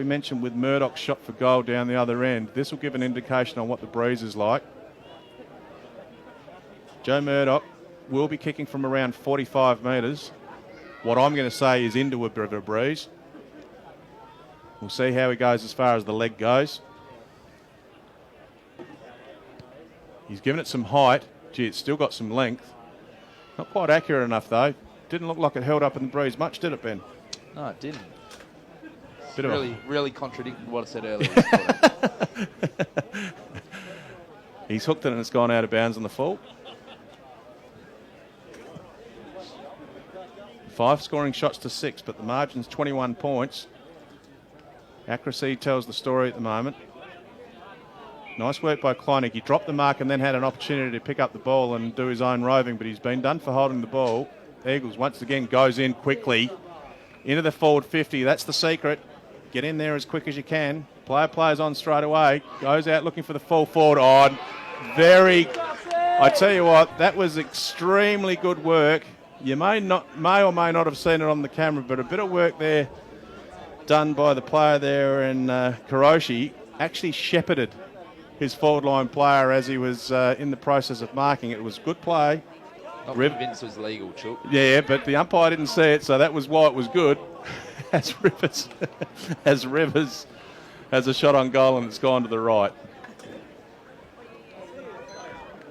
mentioned with Murdoch's shot for goal down the other end, this will give an indication on what the breeze is like. Joe Murdoch will be kicking from around 45 metres. What I'm going to say is into a bit of a breeze. We'll see how he goes as far as the leg goes. He's given it some height. Gee, it's still got some length. Not quite accurate enough, though. Didn't look like it held up in the breeze much, did it, Ben? No, it didn't. Bit Really contradicted what I said earlier. He's hooked it and it's gone out of bounds on the full. 5 scoring shots to 6, but the margin's 21 points. Accuracy tells the story at the moment. Nice work by Kleinig. He dropped the mark and then had an opportunity to pick up the ball and do his own roving, but he's been done for holding the ball. Eagles once again goes in quickly into the forward 50. That's the secret. Get in there as quick as you can. Player's on straight away. Goes out looking for the full forward. Oh, I tell you what, that was extremely good work. You may or may not have seen it on the camera, but a bit of work there done by the player there in Kuroshi actually shepherded his forward line player as he was in the process of marking. It was good play. Not convinced it was legal, Chook. Yeah, but the umpire didn't see it, so that was why it was good. as Rivers has a shot on goal and it's gone to the right.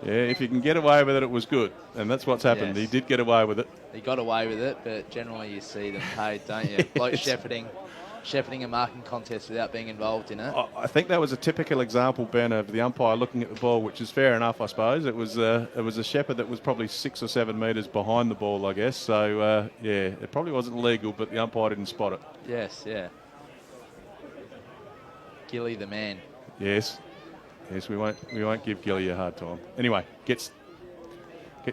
Yeah, if you can get away with it, it was good. And that's what's happened. Yes. He did get away with it. He got away with it, but generally you see them paid, don't you? Bloke shepherding a marking contest without being involved in it. I think that was a typical example, Ben, of the umpire looking at the ball, which is fair enough, I suppose. It was a shepherd that was probably 6 or 7 metres behind the ball, I guess. So, yeah, it probably wasn't legal, but the umpire didn't spot it. Yes, yeah. Gilly the man. Yes. Yes, we won't give Gilly a hard time. Anyway, gets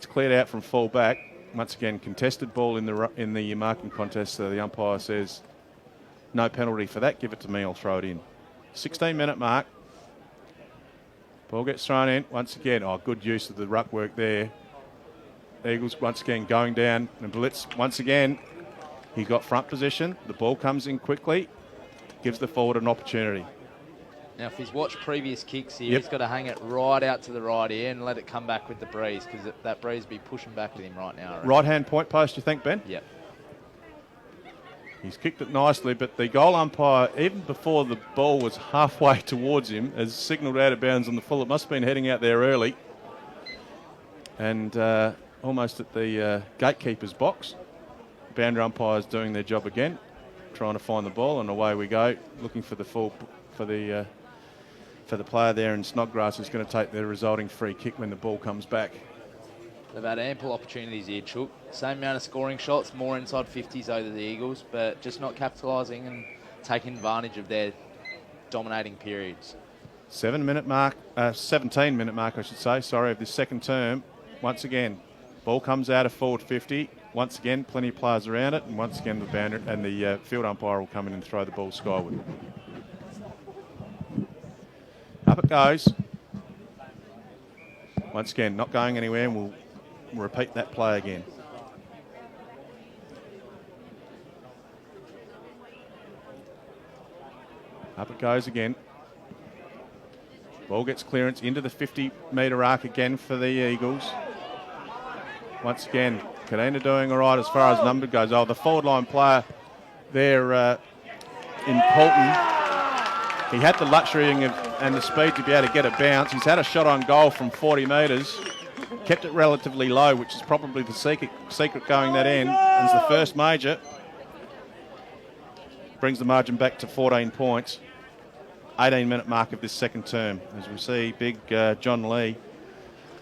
cleared out from full back. Once again, contested ball in the marking contest. So the umpire says, no penalty for that. Give it to me. I'll throw it in. 16-minute mark. Ball gets thrown in. Once again, good use of the ruck work there. Eagles once again going down. And Blitz once again. He got front position. The ball comes in quickly. Gives the forward an opportunity. Now, if he's watched previous kicks here, he's got to hang it right out to the right here and let it come back with the breeze, because that breeze will be pushing back at him right now. Right-hand point post, you think, Ben? Yep. He's kicked it nicely, but the goal umpire, even before the ball was halfway towards him, has signalled out of bounds on the full. It must have been heading out there early. And almost at the gatekeeper's box. Boundary umpires doing their job again, trying to find the ball, and away we go, looking for the full for the player there in Snodgrass, who's going to take the resulting free kick when the ball comes back. They've had ample opportunities here, Chook. Same amount of scoring shots, more inside 50s over the Eagles, but just not capitalising and taking advantage of their dominating periods. 17-minute mark, I should say, sorry, of this second term. Once again, ball comes out of forward 50. Once again, plenty of players around it, and once again, the boundary and the field umpire will come in and throw the ball skyward. Up it goes. Once again, not going anywhere, and we'll repeat that play again. Up it goes again. Ball gets clearance into the 50-metre arc again for the Eagles. Once again, Kadina doing all right as far as number goes. The forward line player there in Poulton, he had the luxury and the speed to be able to get a bounce. He's had a shot on goal from 40 metres, kept it relatively low, which is probably the secret going that end. It's the first major. Brings the margin back to 14 points. 18-minute mark of this second term. As we see, big John Lee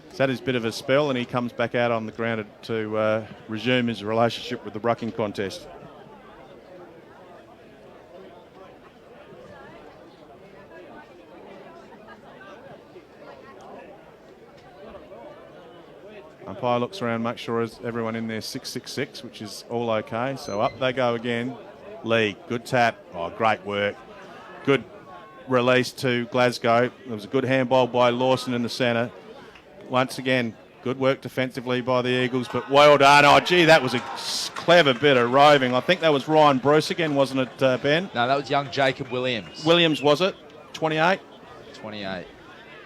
has had his bit of a spell, and he comes back out on the ground to resume his relationship with the rucking contest. Umpire looks around, makes sure everyone in there 666, which is all okay. So up they go again. Lee, good tap. Great work. Good release to Glasgow. There was a good handball by Lawson in the centre. Once again, good work defensively by the Eagles, but well done. That was a clever bit of roving. I think that was Ryan Bruce again, wasn't it, Ben? No, that was young Jacob Williams. Williams, was it? 28? 28.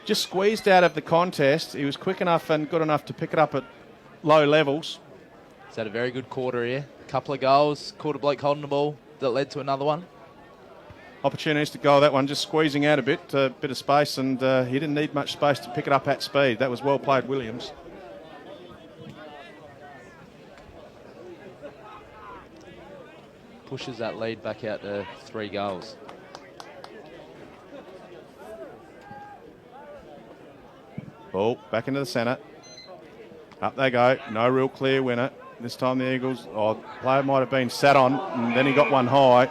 Just squeezed out of the contest. He was quick enough and good enough to pick it up at low levels. He's had a very good quarter here. A couple of goals, caught a bloke holding the ball that led to another one. Opportunities to goal, that one just squeezing out a bit of space, and he didn't need much space to pick it up at speed. That was well played, Williams. pushes that lead back out to 3 goals. Ball back into the centre. Up they go. No real clear winner. This time the Eagles, player might have been sat on, and then he got one high.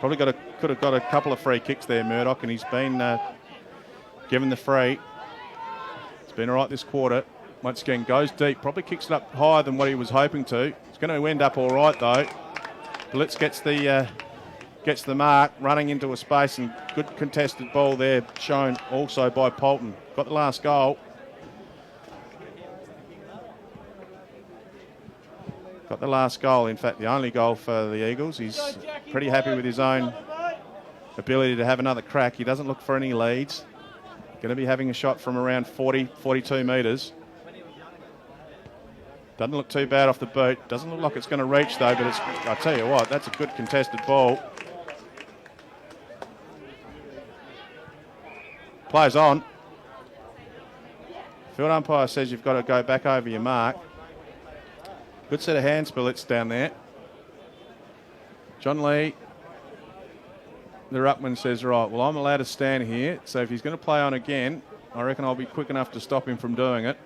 Probably could have got a couple of free kicks there, Murdoch, and he's been given the free. It's been all right this quarter. Once again, goes deep. Probably kicks it up higher than what he was hoping to. It's going to end up all right, though. Blitz gets the mark, running into a space, and good contested ball there, shown also by Polton. Got the last goal. Got the last goal, in fact, the only goal for the Eagles. He's pretty happy with his own ability to have another crack. He doesn't look for any leads. Going to be having a shot from around 40, 42 metres. Doesn't look too bad off the boot. Doesn't look like it's going to reach, though, but I'll tell you what, that's a good contested ball. Plays on. Field umpire says you've got to go back over your mark. Good set of hands billets down there. John Lee, the ruckman, says, right, well, I'm allowed to stand here, so if he's going to play on again, I reckon I'll be quick enough to stop him from doing it.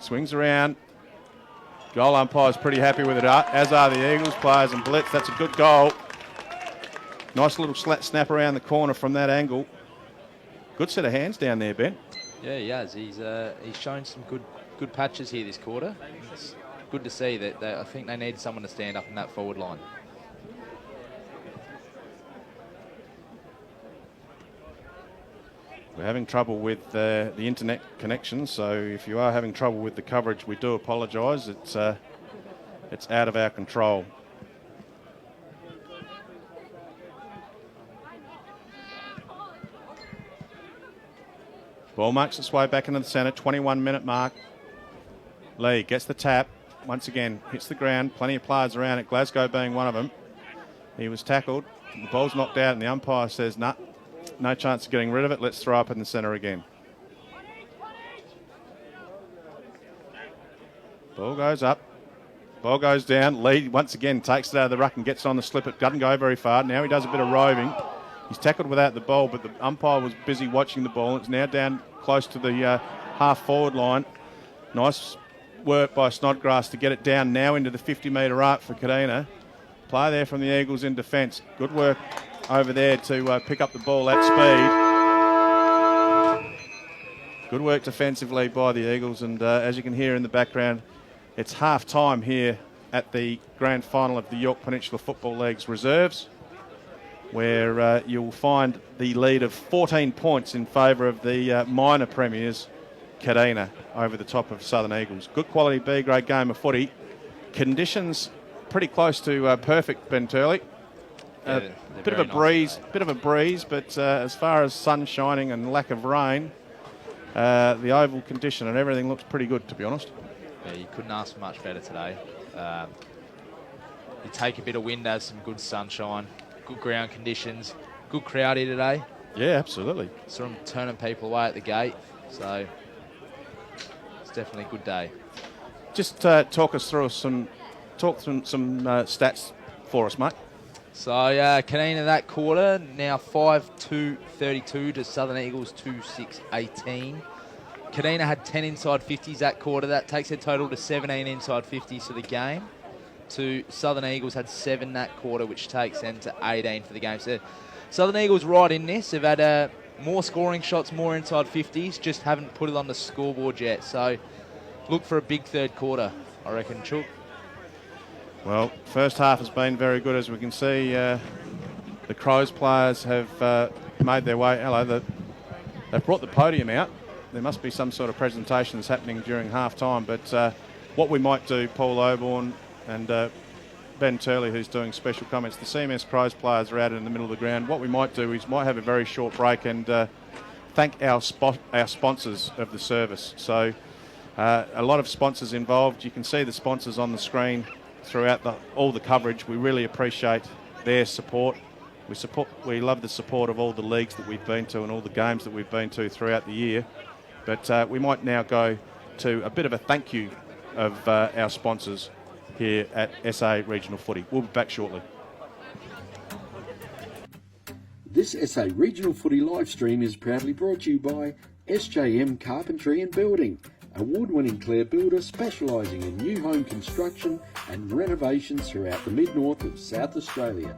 Swings around. Goal umpire's pretty happy with it, as are the Eagles players, and Blitz, that's a good goal. Nice little snap around the corner from that angle. Good set of hands down there, Ben. Yeah, he has. He's shown some good patches here this quarter. It's good to see that I think they need someone to stand up in that forward line. We're having trouble with the internet connection, so if you are having trouble with the coverage, we do apologise. It's out of our control. Ball makes its way back into the centre, 21-minute mark. Lee gets the tap, once again hits the ground, plenty of players around it, Glasgow being one of them. He was tackled, the ball's knocked out, and the umpire says, nah, no chance of getting rid of it, let's throw up in the centre again. Ball goes up, ball goes down, Lee once again takes it out of the ruck and gets on the slip. It doesn't go very far, now he does a bit of roving. He's tackled without the ball, but the umpire was busy watching the ball. It's now down close to the half-forward line. Nice work by Snodgrass to get it down now into the 50-metre arc for Kadina. Play there from the Eagles in defence. Good work over there to pick up the ball at speed. Good work defensively by the Eagles, and as you can hear in the background, it's half-time here at the grand final of the York Peninsula Football League's reserves, where you'll find the lead of 14 points in favour of the minor premiers, Kadina, over the top of Southern Eagles. Good quality B-grade game of footy. Conditions pretty close to perfect, Ben Turley. Bit of a breeze, but as far as sun shining and lack of rain, the oval condition and everything looks pretty good, to be honest. Yeah, you couldn't ask for much better today. You take a bit of wind, has some good sunshine. Good ground conditions, good crowd here today. Yeah, absolutely. Saw them turning people away at the gate, so it's definitely a good day. Just talk through some stats for us, mate. So Kadina that quarter now 5-2-32 to Southern Eagles 2-6-18. Kadina had 10 inside 50s that quarter. That takes their total to 17 inside 50s for the game. To Southern Eagles had 7 that quarter, which takes them to 18 for the game. So Southern Eagles right in this. They've had more scoring shots, more inside 50s, just haven't put it on the scoreboard yet. So look for a big third quarter, I reckon, Chook. Well, first half has been very good, as we can see. The Crows players have made their way. They've brought the podium out. There must be some sort of presentation that's happening during half time. But what we might do, Paul Oborn and Ben Turley, who's doing special comments, the CMS Crows players are out in the middle of the ground. What we might do is might have a very short break and thank our sponsors of the service. So a lot of sponsors involved. You can see the sponsors on the screen throughout all the coverage. We really appreciate their support. We love the support of all the leagues that we've been to and all the games that we've been to throughout the year. But we might now go to a bit of a thank you of our sponsors. here at SA Regional Footy. We'll be back shortly. This SA Regional Footy live stream is proudly brought to you by SJM Carpentry and Building, award-winning Clare builder specialising in new home construction and renovations throughout the mid-north of South Australia.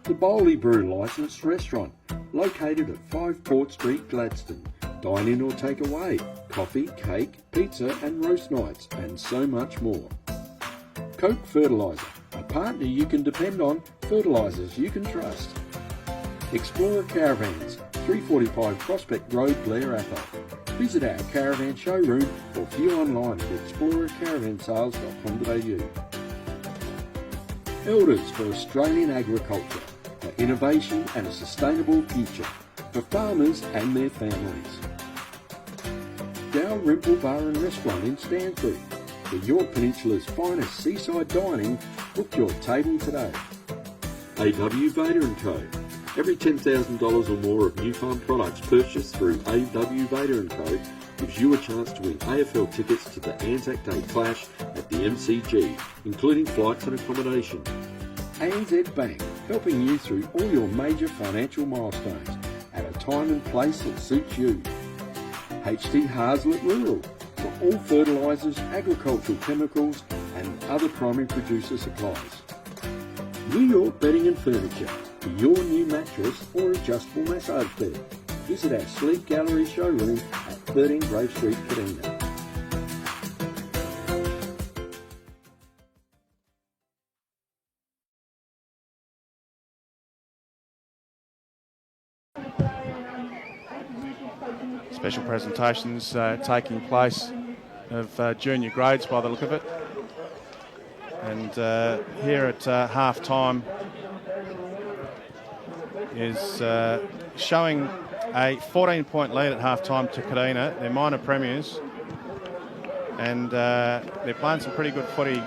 The Bowley Brew licensed restaurant, located at 5 Port Street, Gladstone. Dine in or take away, coffee, cake, pizza and roast nights, and so much more. Coke Fertiliser, a partner you can depend on, fertilisers you can trust. Explorer Caravans, 345 Prospect Road, Blair Atholl. Visit our caravan showroom or view online at explorercaravanSales.com.au. Elders for Australian Agriculture, for innovation and a sustainable future, for farmers and their families. Dow Rimple Bar and Restaurant in Stansbury, for York Peninsula's finest seaside dining. Book your table today. AW Vader & Co. Every $10,000 or more of New Farm products purchased through AW Vader & Co. gives you a chance to win AFL tickets to the Anzac Day Clash at the MCG, including flights and accommodation. ANZ Bank, helping you through all your major financial milestones at a time and place that suits you. HT Haslett Rural, for all fertilisers, agricultural chemicals and other primary producer supplies. New York Bedding and Furniture, for your new mattress or adjustable massage bed. Visit our Sleep Gallery showroom at 13 Grove Street, Kadina. Special presentations taking place of junior grades by the look of it. And here at half-time is showing a 14-point lead at half-time to Kadina. They're minor premiers. And they're playing some pretty good footy.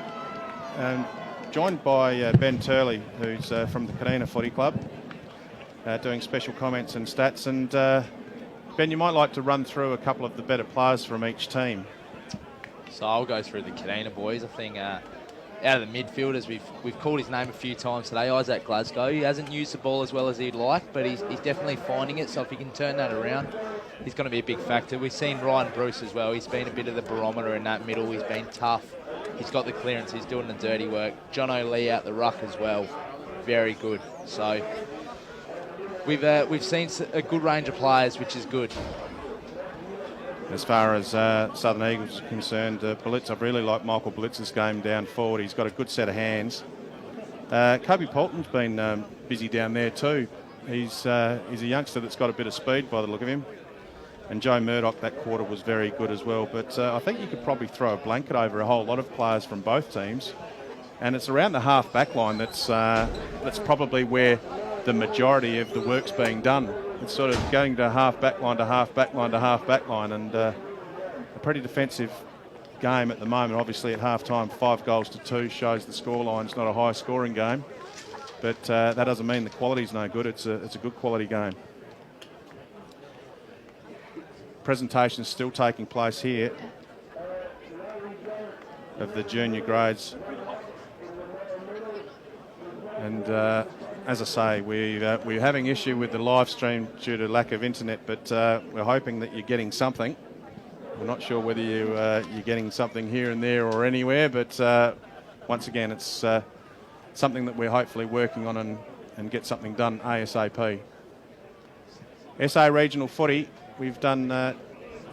Joined by Ben Turley, who's from the Kadina Footy Club, doing special comments and stats. And Ben, you might like to run through a couple of the better players from each team. So I'll go through the Kadina boys. I think out of the midfielders, we've called his name a few times today, Isaac Glasgow. He hasn't used the ball as well as he'd like, but he's definitely finding it. So if he can turn that around, he's going to be a big factor. We've seen Ryan Bruce as well. He's been a bit of the barometer in that middle. He's been tough. He's got the clearance. He's doing the dirty work. John O'Lee out the ruck as well. Very good. So we've seen a good range of players, which is good. As far as Southern Eagles are concerned, Blitz, I've really liked Michael Blitz's game down forward. He's got a good set of hands. Kobe Polton's been busy down there too. He's a youngster that's got a bit of speed by the look of him. And Joe Murdoch that quarter was very good as well. But I think you could probably throw a blanket over a whole lot of players from both teams. And it's around the half-back line that's probably where the majority of the work's being done. It's sort of going to half-back line to half-back line to half-back line, and a pretty defensive game at the moment. Obviously at half-time, 5-2 shows the scoreline's not a high-scoring game. But that doesn't mean the quality's no good. It's a good quality game. Presentation's still taking place here of the junior grades. And as I say, we're having issue with the live stream due to lack of internet, but we're hoping that you're getting something. We're not sure whether you're getting something here and there or anywhere, but once again, it's something that we're hopefully working on and get something done ASAP. SA Regional Footy, we've done, I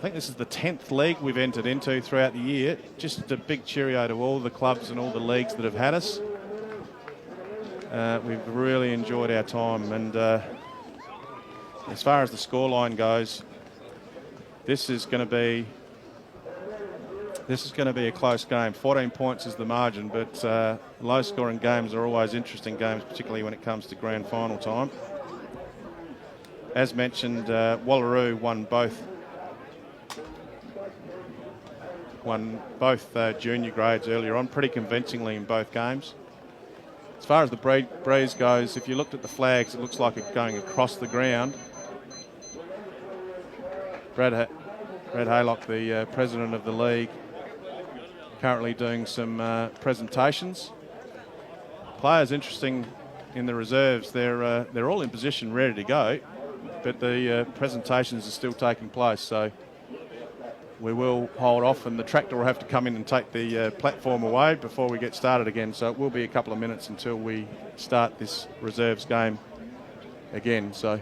think this is the 10th league we've entered into throughout the year. Just a big cheerio to all the clubs and all the leagues that have had us. We've really enjoyed our time, and as far as the scoreline goes, this is going to be a close game. 14 points is the margin, but low-scoring games are always interesting games, particularly when it comes to grand final time. As mentioned, Wallaroo won both junior grades earlier on, pretty convincingly in both games. As far as the breeze goes, if you looked at the flags, it looks like it's going across the ground. Brad Haylock, the president of the league, currently doing some presentations. Players interesting in the reserves. They're all in position, ready to go, but the presentations are still taking place. So we will hold off, and the tractor will have to come in and take the platform away before we get started again. So it will be a couple of minutes until we start this reserves game again. So.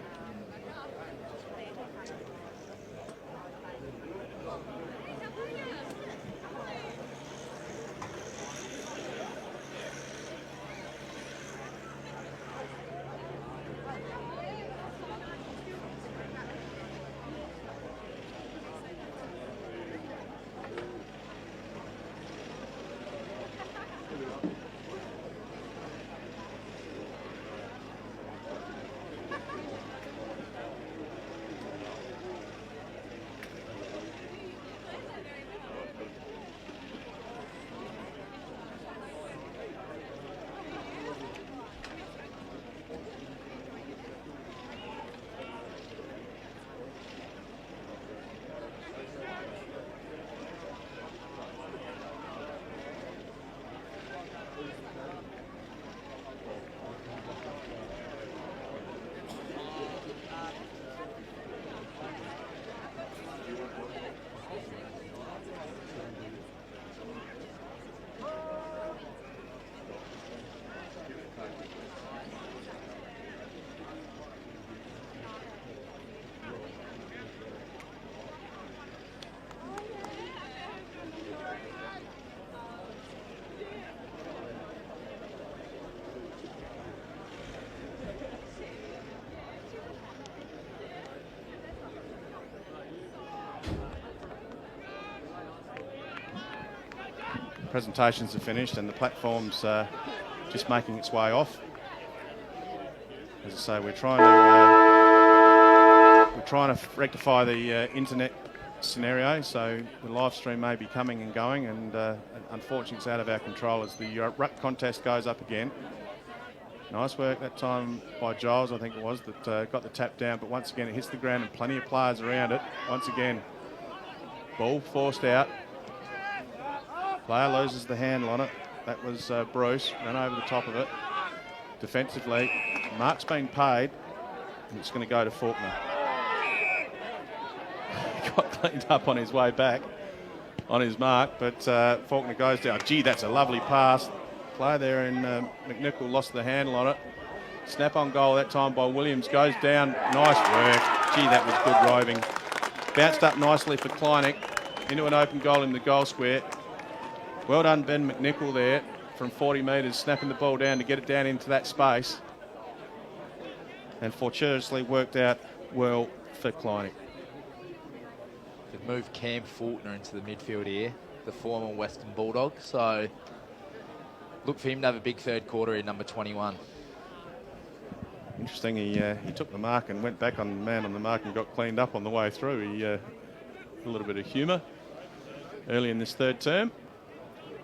Presentations are finished and the platform's just making its way off. As I say, we're trying to rectify the internet scenario, so the live stream may be coming and going, and unfortunately it's out of our control as the ruck contest goes up again. Nice work that time by Giles, I think it was, that got the tap down, but once again it hits the ground and plenty of players around it. Once again, ball forced out. Player loses the handle on it. That was Bruce, ran over the top of it. Defensively, mark's been paid, and it's going to go to Faulkner. Got cleaned up on his way back on his mark, but Faulkner goes down. Gee, that's a lovely pass. Player there, and McNicholl lost the handle on it. Snap on goal that time by Williams. Goes down. Nice work. Gee, that was good roving. Bounced up nicely for Kleinig into an open goal in the goal square. Well done, Ben McNicholl there from 40 metres, snapping the ball down to get it down into that space. And fortuitously worked out well for Kleinig. They've moved Cam Faulkner into the midfield here, the former Western Bulldog. So look for him to have a big third quarter in number 21. Interesting, he took the mark and went back on the man on the mark and got cleaned up on the way through. He a little bit of humour early in this third term.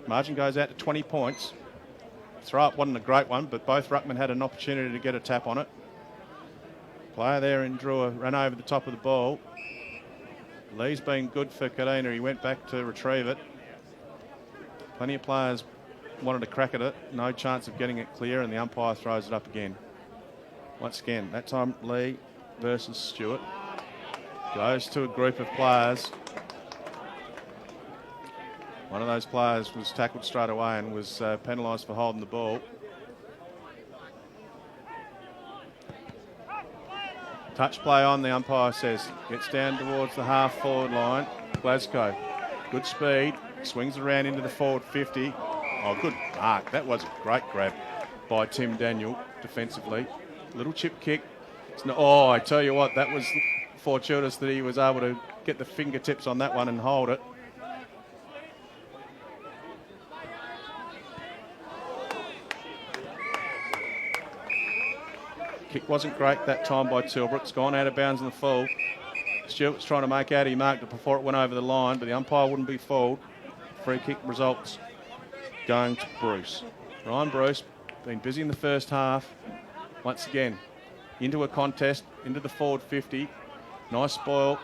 Margin goes out to 20 points. Throw up wasn't a great one, but both ruckmen had an opportunity to get a tap on it. Player there in Drua ran over the top of the ball. Lee's been good for Kadina. He went back to retrieve it. Plenty of players wanted to crack at it. No chance of getting it clear, and the umpire throws it up again. Once again, that time Lee versus Stewart. Goes to a group of players. One of those players was tackled straight away and was penalised for holding the ball. Touch play on, the umpire says. Gets down towards the half-forward line. Glasgow, good speed, swings around into the forward 50. Oh, good mark. That was a great grab by Tim Daniel defensively. Little chip kick. Oh, I tell you what, that was fortuitous that he was able to get the fingertips on that one and hold it. Kick wasn't great that time by Tilbrook. It's gone out of bounds in the full. Stewart was trying to make out he marked it before it went over the line, but the umpire wouldn't be fooled. Free kick results going to Bruce. Ryan Bruce, been busy in the first half. Once again, into a contest, into the forward 50. Nice spoil.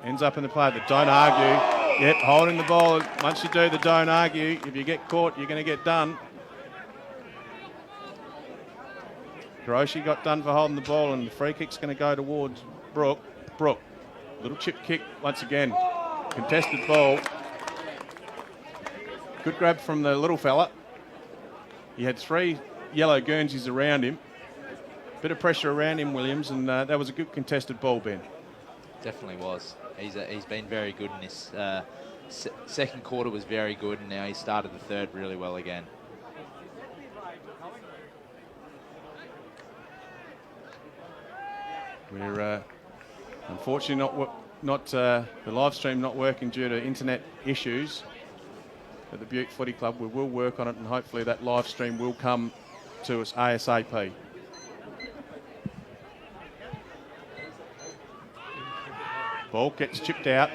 Ends up in the play. But don't argue. Yep, holding the ball. Once you do the don't argue. If you get caught, you're going to get done. Hiroshi got done for holding the ball, and the free kick's going to go towards Brooke. Brooke, little chip kick once again. Contested ball. Good grab from the little fella. He had 3 yellow Guernseys around him. Bit of pressure around him, Williams, and that was a good contested ball, Ben. Definitely was. He's been very good in this. Second quarter was very good, and now he started the third really well again. We're unfortunately not the live stream not working due to internet issues at the Bute Footy Club. We will work on it, and hopefully that live stream will come to us ASAP. Ball gets chipped out.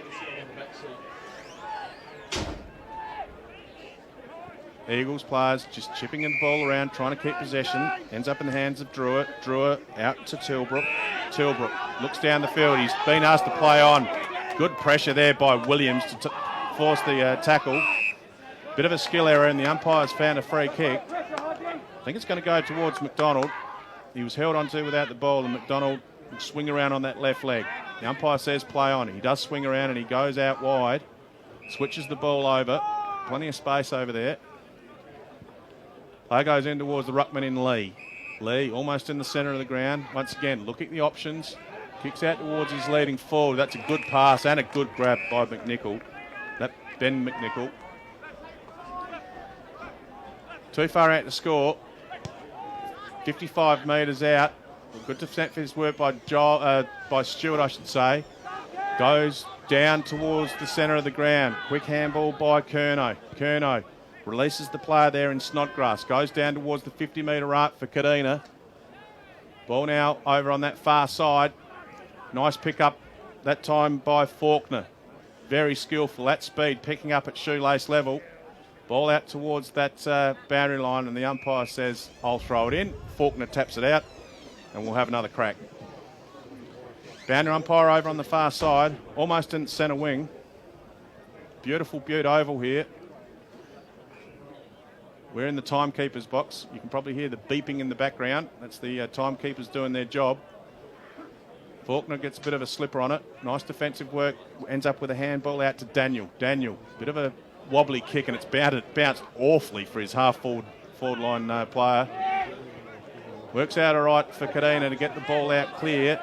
Eagles players just chipping the ball around, trying to keep possession. Ends up in the hands of Drewer. Drewer out to Tilbrook. Tilbrook looks down the field. He's been asked to play on. Good pressure there by Williams to force the tackle. Bit of a skill error, and the umpire's found a free kick. I think it's going to go towards McDonald. He was held onto without the ball, and McDonald will swing around on that left leg. The umpire says play on. He does swing around, and he goes out wide. Switches the ball over. Plenty of space over there. Play goes in towards the ruckman in Lee. Lee almost in the centre of the ground. Once again, look at the options. Kicks out towards his leading forward. That's a good pass and a good grab by McNicholl. That Ben McNicholl. Too far out to score. 55 metres out. Good defensive work by Stewart, I should say. Goes down towards the centre of the ground. Quick handball by Curnow. Curnow releases the player there in Snodgrass. Goes down towards the 50-metre arc for Kadina. Ball now over on that far side. Nice pick up that time by Faulkner. Very skillful at speed, picking up at shoelace level. Ball out towards that boundary line, and the umpire says, I'll throw it in. Faulkner taps it out, and we'll have another crack. Boundary umpire over on the far side, almost in centre wing. Beautiful Bute oval here. We're in the timekeeper's box. You can probably hear the beeping in the background. That's the timekeepers doing their job. Faulkner gets a bit of a slipper on it. Nice defensive work. Ends up with a handball out to Daniel. Daniel, bit of a wobbly kick, and it's bounced awfully for his half-forward line player. Works out all right for Kadina to get the ball out clear.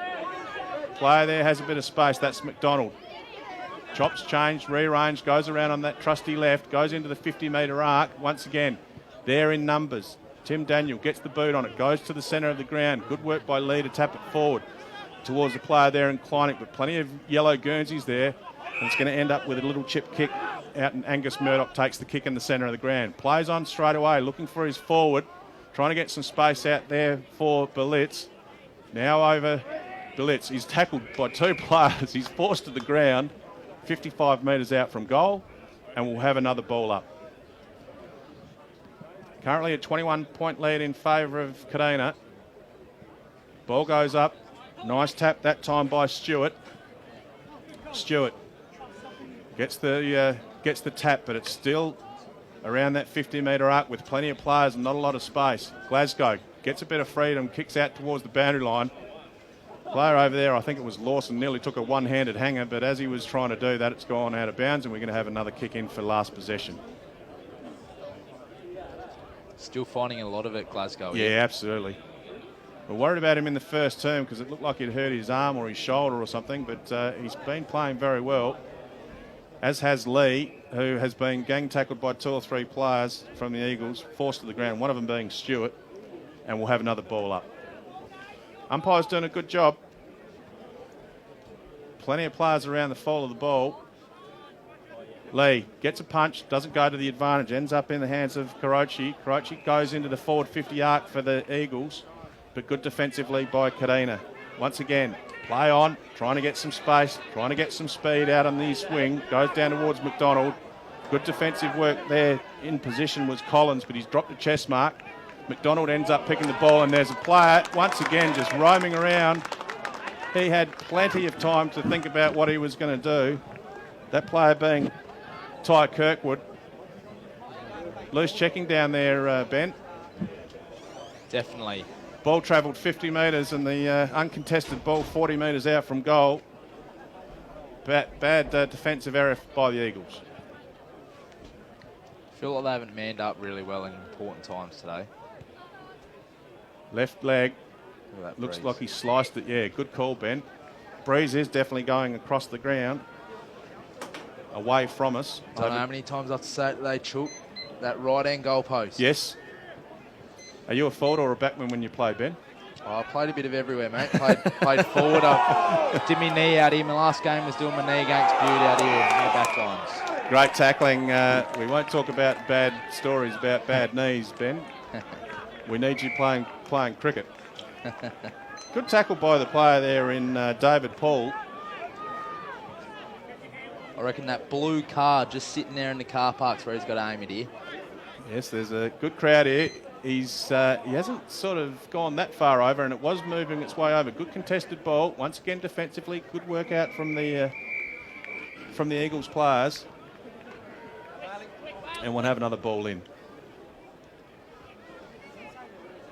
Player there has a bit of space. That's McDonald. Chops changed, rearranged, goes around on that trusty left, goes into the 50-metre arc. Once again, there in numbers. Tim Daniel gets the boot on it, goes to the centre of the ground. Good work by Lee to tap it forward towards the player there in Kleinig, but plenty of yellow Guernseys there. And it's going to end up with a little chip kick out, and Angus Murdoch takes the kick in the centre of the ground. Plays on straight away, looking for his forward, trying to get some space out there for Belitz. Now over Belitz. He's tackled by 2 players. He's forced to the ground, 55 metres out from goal, and we'll have another ball up. Currently a 21-point lead in favour of Kadina. Ball goes up. Nice tap that time by Stewart. Stewart gets the tap, but it's still around that 50-metre arc with plenty of players and not a lot of space. Glasgow gets a bit of freedom, kicks out towards the boundary line. Player over there, I think it was Lawson, nearly took a one-handed hanger, but as he was trying to do that, it's gone out of bounds, and we're going to have another kick in for last possession. Still finding a lot of it, Glasgow. Yeah, absolutely. We're worried about him in the first term because it looked like he'd hurt his arm or his shoulder or something, but he's been playing very well, as has Lee, who has been gang tackled by 2 or 3 players from the Eagles, forced to the ground, one of them being Stewart, and we'll have another ball up. Umpire's doing a good job. Plenty of players around the fall of the ball. Lee gets a punch, doesn't go to the advantage, ends up in the hands of Karochi. Karochi goes into the forward 50 arc for the Eagles, but good defensively by Kadina. Once again, play on, trying to get some space, trying to get some speed out on the swing. Goes down towards McDonald. Good defensive work there. In position was Collins, but he's dropped a chest mark. McDonald ends up picking the ball, and there's a player, once again, just roaming around. He had plenty of time to think about what he was going to do. That player being Ty Kirkwood. Loose checking down there, Ben. Definitely. Ball travelled 50 metres and the uncontested ball 40 metres out from goal. Bad defensive error by the Eagles. Feel like they haven't manned up really well in important times today. Left leg. Looks breeze. like he sliced it. Yeah, good call, Ben. Breeze is definitely going across the ground. Away from us. Don't know how many times I have to say it today, Chook. That right-hand goal post. Yes. Are you a forward or a backman when you play, Ben? Oh, I played a bit of everywhere, mate. Played forward. I did my knee out here. My last game was doing my knee against Bute out here near back lines. Great tackling. We won't talk about bad stories about bad knees, Ben. We need you playing cricket. Good tackle by the player there in David Paul. I reckon that blue car just sitting there in the car park's where he's got to aim it here. Yes, there's a good crowd here. He hasn't sort of gone that far over, and it was moving its way over. Good contested ball. Once again, defensively, good work out from the Eagles players. And we'll have another ball in.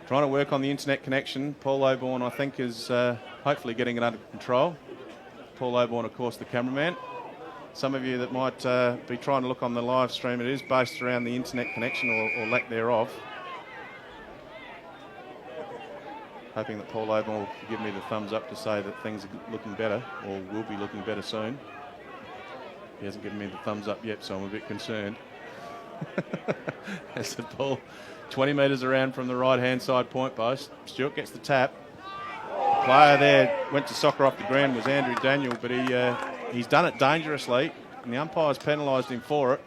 Trying to work on the internet connection. Paul Oborn, I think, is hopefully getting it under control. Paul Oborn, of course, the cameraman. Some of you that might be trying to look on the live stream, it is based around the internet connection or lack thereof. Hoping that Paul Oborn will give me the thumbs up to say that things are looking better, or will be looking better soon. He hasn't given me the thumbs up yet, so I'm a bit concerned. As the ball 20 metres around from the right-hand side point post. Stewart gets the tap. The player there went to soccer off the ground was Andrew Daniel, but he's done it dangerously, and the umpire's penalised him for it.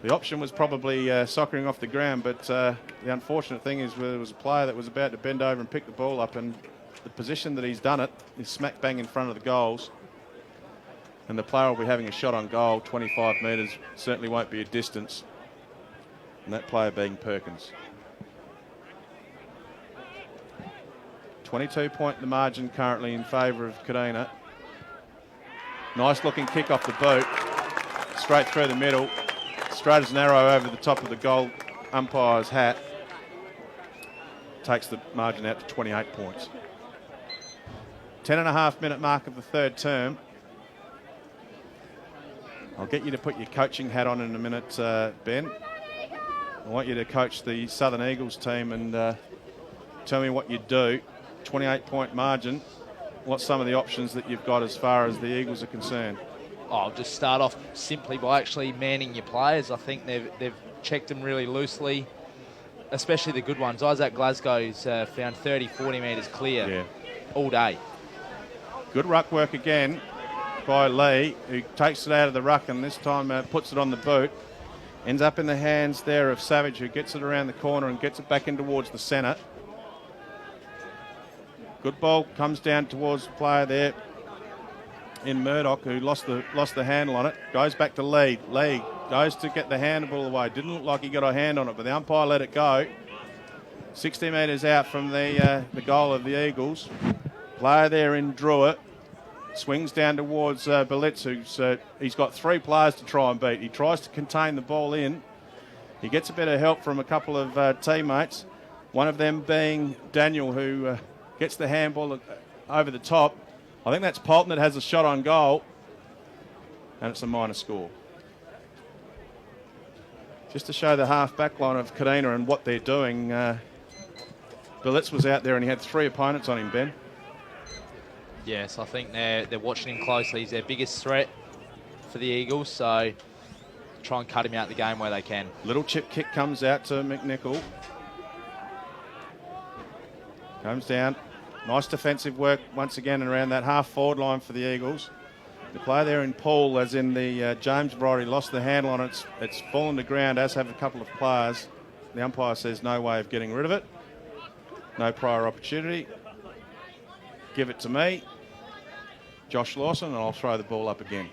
The option was probably soccering off the ground, but the unfortunate thing is there was a player that was about to bend over and pick the ball up, and the position that he's done it is smack bang in front of the goals. And the player will be having a shot on goal, 25 metres, certainly won't be a distance. And that player being Perkins. 22-point the margin currently in favour of Kadina. Nice looking kick off the boot. Straight through the middle. Straight as an arrow over the top of the goal umpire's hat. Takes the margin out to 28 points. 10.5 minute mark of the third term. I'll get you to put your coaching hat on in a minute, Ben. I want you to coach the Southern Eagles team and tell me what you do. 28-point margin. What's some of the options that you've got as far as the Eagles are concerned? I'll just start off simply by actually manning your players. I think they've checked them really loosely, especially the good ones. I was at Glasgow's found 30, 40 metres clear all day. Good ruck work again by Lee, who takes it out of the ruck and this time puts it on the boot. Ends up in the hands there of Savage, who gets it around the corner and gets it back in towards the centre. Good ball comes down towards the player there in Murdoch, who lost the handle on it. Goes back to Lee. Lee goes to get the handball away. Didn't look like he got a hand on it, but the umpire let it go. 60 metres out from the goal of the Eagles. Player there in Druitt. Swings down towards Belitz, who's he's got three players to try and beat. He tries to contain the ball in. He gets a bit of help from a couple of teammates, one of them being Daniel, who gets the handball over the top. I think that's Polton that has a shot on goal, and it's a minor score. Just to show the half-back line of Kadina and what they're doing, Belitz was out there and he had three opponents on him, Ben. Yes, I think they're watching him closely. He's their biggest threat for the Eagles, so try and cut him out of the game where they can. Little chip kick comes out to McNicholl. Comes down. Nice defensive work once again around that half-forward line for the Eagles. The player there in Paul, as in the James variety, lost the handle on it. It's fallen to ground, as have a couple of players. The umpire says no way of getting rid of it. No prior opportunity. Give it to me. Josh Lawson, and I'll throw the ball up again.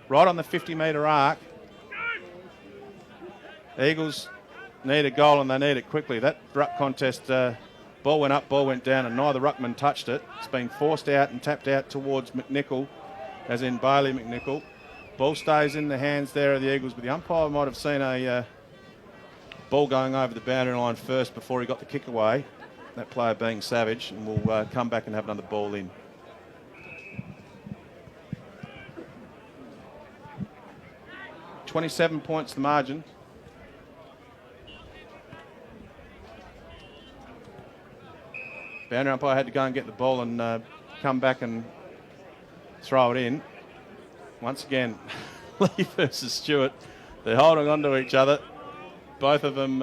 Right on the 50-metre arc. Eagles need a goal and they need it quickly. That ruck contest, ball went up, ball went down, and neither ruckman touched it. It's been forced out and tapped out towards McNicholl, as in Bailey McNicholl. Ball stays in the hands there of the Eagles, but the umpire might have seen a ball going over the boundary line first before he got the kick away. That player being Savage, and we'll come back and have another ball in. $27 points the margin. Boundary umpire had to go and get the ball and come back and throw it in. Once again, Lee versus Stewart. They're holding on to each other. Both of them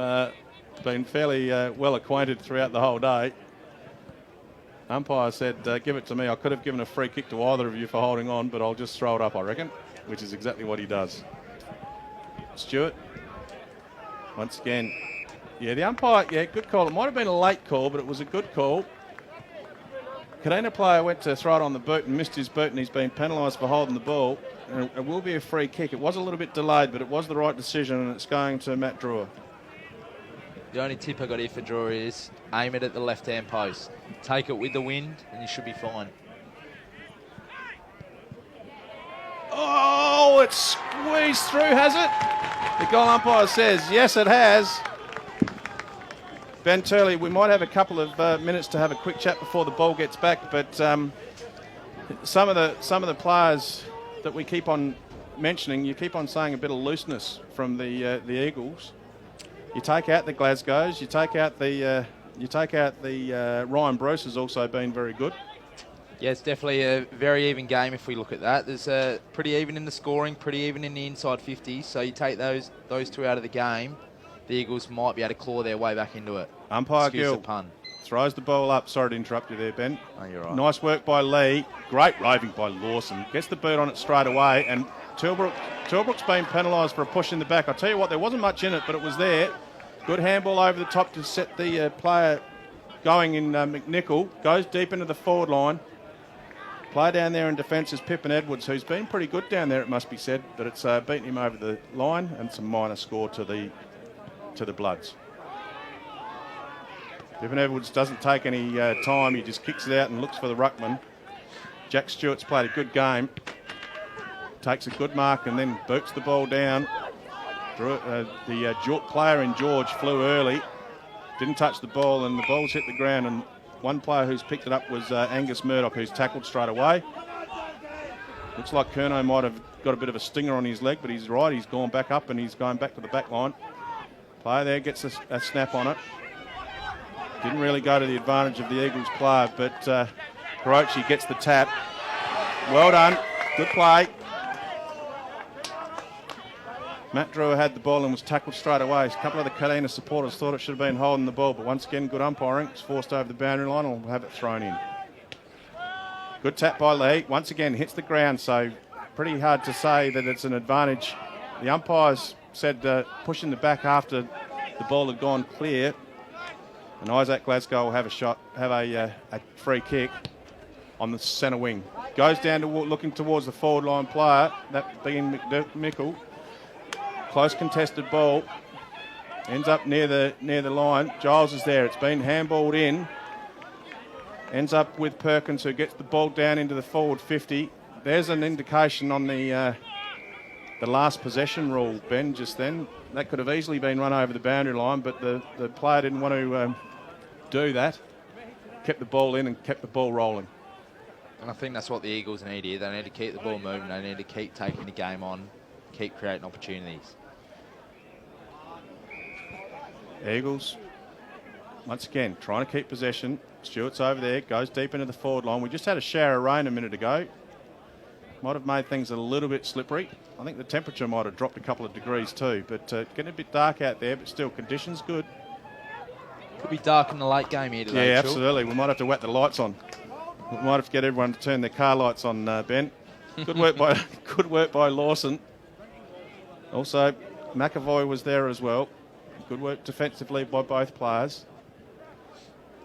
been fairly well acquainted throughout the whole day. Umpire said, give it to me. I could have given a free kick to either of you for holding on, but I'll just throw it up, I reckon, which is exactly what he does. Stewart, once again. Yeah, the umpire, good call. It might have been a late call, but it was a good call. Kadina player went to throw it on the boot and missed his boot, and he's been penalised for holding the ball. And it will be a free kick. It was a little bit delayed, but it was the right decision, and it's going to Matt Drewer. The only tip I got here for Drewer is aim it at the left-hand post. Take it with the wind, and you should be fine. Oh, it's squeezed through, has it? The goal umpire says, yes, it has. Ben Turley, we might have a couple of minutes to have a quick chat before the ball gets back, but some of the players that we keep on mentioning, you keep on saying a bit of looseness from the Eagles. You take out the Glasgows, you take out the Ryan Bruce has also been very good. Yeah, it's definitely a very even game if we look at that. There's pretty even in the scoring, pretty even in the inside 50. So you take those two out of the game, the Eagles might be able to claw their way back into it. Umpire Excuse Gill the pun. throws the ball up. Sorry to interrupt you there, Ben. Oh, you're right. Nice work by Lee. Great roving by Lawson. Gets the boot on it straight away. And Tilbrook's been penalised for a push in the back. I'll tell you what, there wasn't much in it, but it was there. Good handball over the top to set the player going in McNicholl. Goes deep into the forward line. Play down there in defence is Pippin Edwards, who's been pretty good down there, it must be said, but it's beaten him over the line, and it's a minor score to the Bloods. Pippin Edwards doesn't take any time, he just kicks it out and looks for the ruckman. Jack Stewart's played a good game, takes a good mark and then boots the ball down. The player in George flew early, didn't touch the ball, and the ball's hit the ground, and one player who's picked it up was Angus Murdoch, who's tackled straight away. Looks like Kerno might have got a bit of a stinger on his leg, but he's right. He's gone back up and he's going back to the back line. Player there gets a snap on it. Didn't really go to the advantage of the Eagles player, but Hirochi gets the tap. Well done. Good play. Matt Drewer had the ball and was tackled straight away. A couple of the Kadina supporters thought it should have been holding the ball, but once again, good umpiring. It's forced over the boundary line and we'll have it thrown in. Good tap by Lee. Once again, hits the ground, so pretty hard to say that it's an advantage. The umpires said push in the back after the ball had gone clear. And Isaac Glasgow will have a free kick on the centre wing. Goes down to looking towards the forward line player, that being McNicholl. Close contested ball, ends up near the line. Giles is there. It's been handballed in. Ends up with Perkins, who gets the ball down into the forward 50. There's an indication on the last possession rule, Ben, just then. That could have easily been run over the boundary line, but the player didn't want to do that. Kept the ball in and kept the ball rolling. And I think that's what the Eagles need here. They need to keep the ball moving. They need to keep taking the game on, keep creating opportunities. Eagles, once again, trying to keep possession. Stewart's over there, goes deep into the forward line. We just had a shower of rain a minute ago. Might have made things a little bit slippery. I think the temperature might have dropped a couple of degrees too, but getting a bit dark out there, but still, conditions good. Could be dark in the late game here today. Yeah, absolutely. We might have to whack the lights on. We might have to get everyone to turn their car lights on, Ben. Good work by Lawson. Also, McAvoy was there as well. Good work defensively by both players.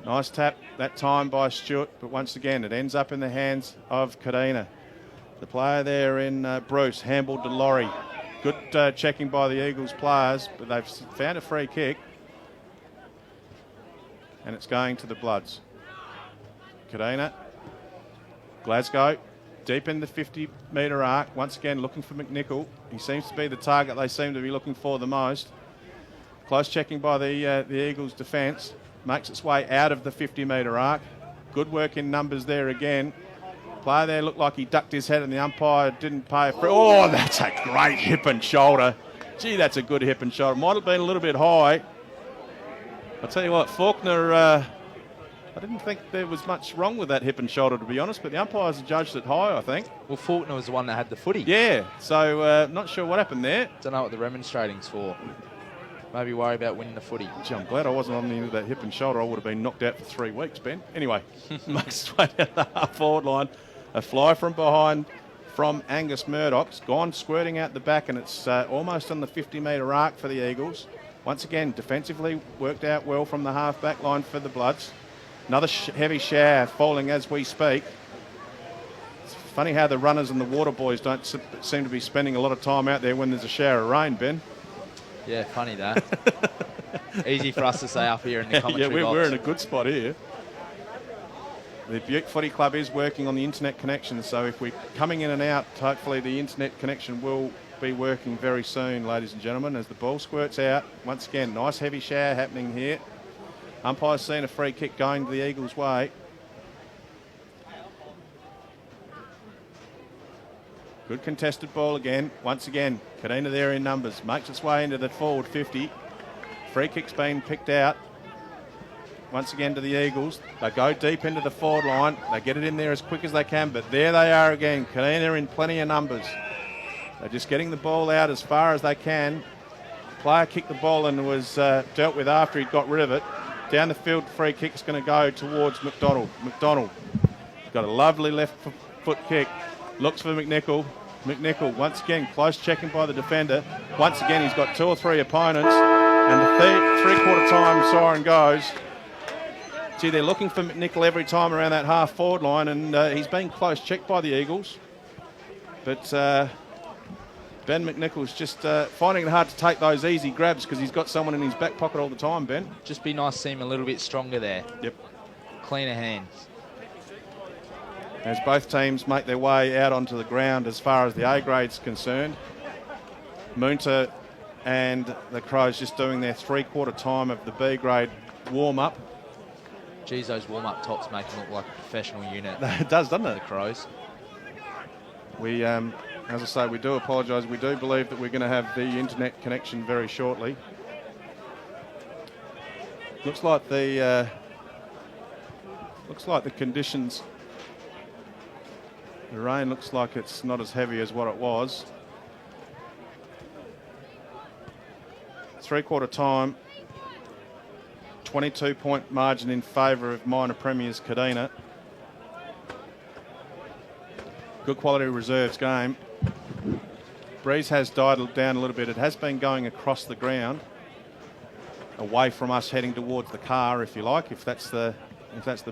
Nice tap that time by Stewart, but once again it ends up in the hands of Kadina. The player there in Bruce, handballed to Laurie. Good checking by the Eagles players, but they've found a free kick. And it's going to the Bloods. Kadina, Glasgow, Deep in the 50-metre arc. Once again, looking for McNicholl. He seems to be the target they seem to be looking for the most. Close checking by the Eagles' defence. Makes its way out of the 50-metre arc. Good work in numbers there again. Player there looked like he ducked his head and the umpire didn't pay a free. Oh, that's a great hip and shoulder. Gee, that's a good hip and shoulder. Might have been a little bit high. I'll tell you what, Faulkner, I didn't think there was much wrong with that hip and shoulder, to be honest, but the umpires judged it high, I think. Well, Faulkner was the one that had the footy. Yeah, so not sure what happened there. Don't know what the remonstrating's for. Maybe worry about winning the footy. Gee, I'm glad I wasn't on the end of that hip and shoulder. I would have been knocked out for 3 weeks, Ben. Anyway, makes its way down the half-forward line. A fly from behind from Angus Murdoch's gone squirting out the back, and it's almost on the 50-metre arc for the Eagles. Once again, defensively worked out well from the half-back line for the Bloods. Another heavy shower falling as we speak. It's funny how the runners and the water boys don't seem to be spending a lot of time out there when there's a shower of rain, Ben. Yeah, funny that. Easy for us to say up here in the commentary box. We're in a good spot here. The Bute Footy Club is working on the internet connection, so if we're coming in and out, hopefully the internet connection will be working very soon, ladies and gentlemen, as the ball squirts out. Once again, nice heavy shower happening here. Umpire's seen a free kick going to the Eagles' way. Good contested ball again. Once again, Kadina there in numbers. Makes its way into the forward 50. Free kick's been picked out. Once again to the Eagles. They go deep into the forward line. They get it in there as quick as they can, but there they are again. Kadina in plenty of numbers. They're just getting the ball out as far as they can. Player kicked the ball and was dealt with after he'd got rid of it. Down the field, free kick's going to go towards McDonald. McDonald got a lovely left foot kick. Looks for McNicholl. McNicholl, once again, close checking by the defender. Once again, he's got 2 or 3 opponents. And the three-quarter time siren goes. Gee, they're looking for McNicholl every time around that half-forward line, and he's been close checked by the Eagles. But Ben McNicholl's just finding it hard to take those easy grabs because he's got someone in his back pocket all the time, Ben. Just be nice to see him a little bit stronger there. Yep. Cleaner hands. As both teams make their way out onto the ground as far as the A grade's concerned. Moonta and the Crows just doing their three-quarter time of the B grade warm-up. Geez, those warm-up tops make them look like a professional unit. It does, doesn't it? The Crows. We, as I say, we do apologise. We do believe that we're going to have the internet connection very shortly. Looks like the conditions. The rain looks like it's not as heavy as what it was. Three-quarter time. 22-point margin in favour of minor premiers Kadina. Good quality reserves game. Breeze has died down a little bit. It has been going across the ground, away from us, heading towards the car, if you like, if that's the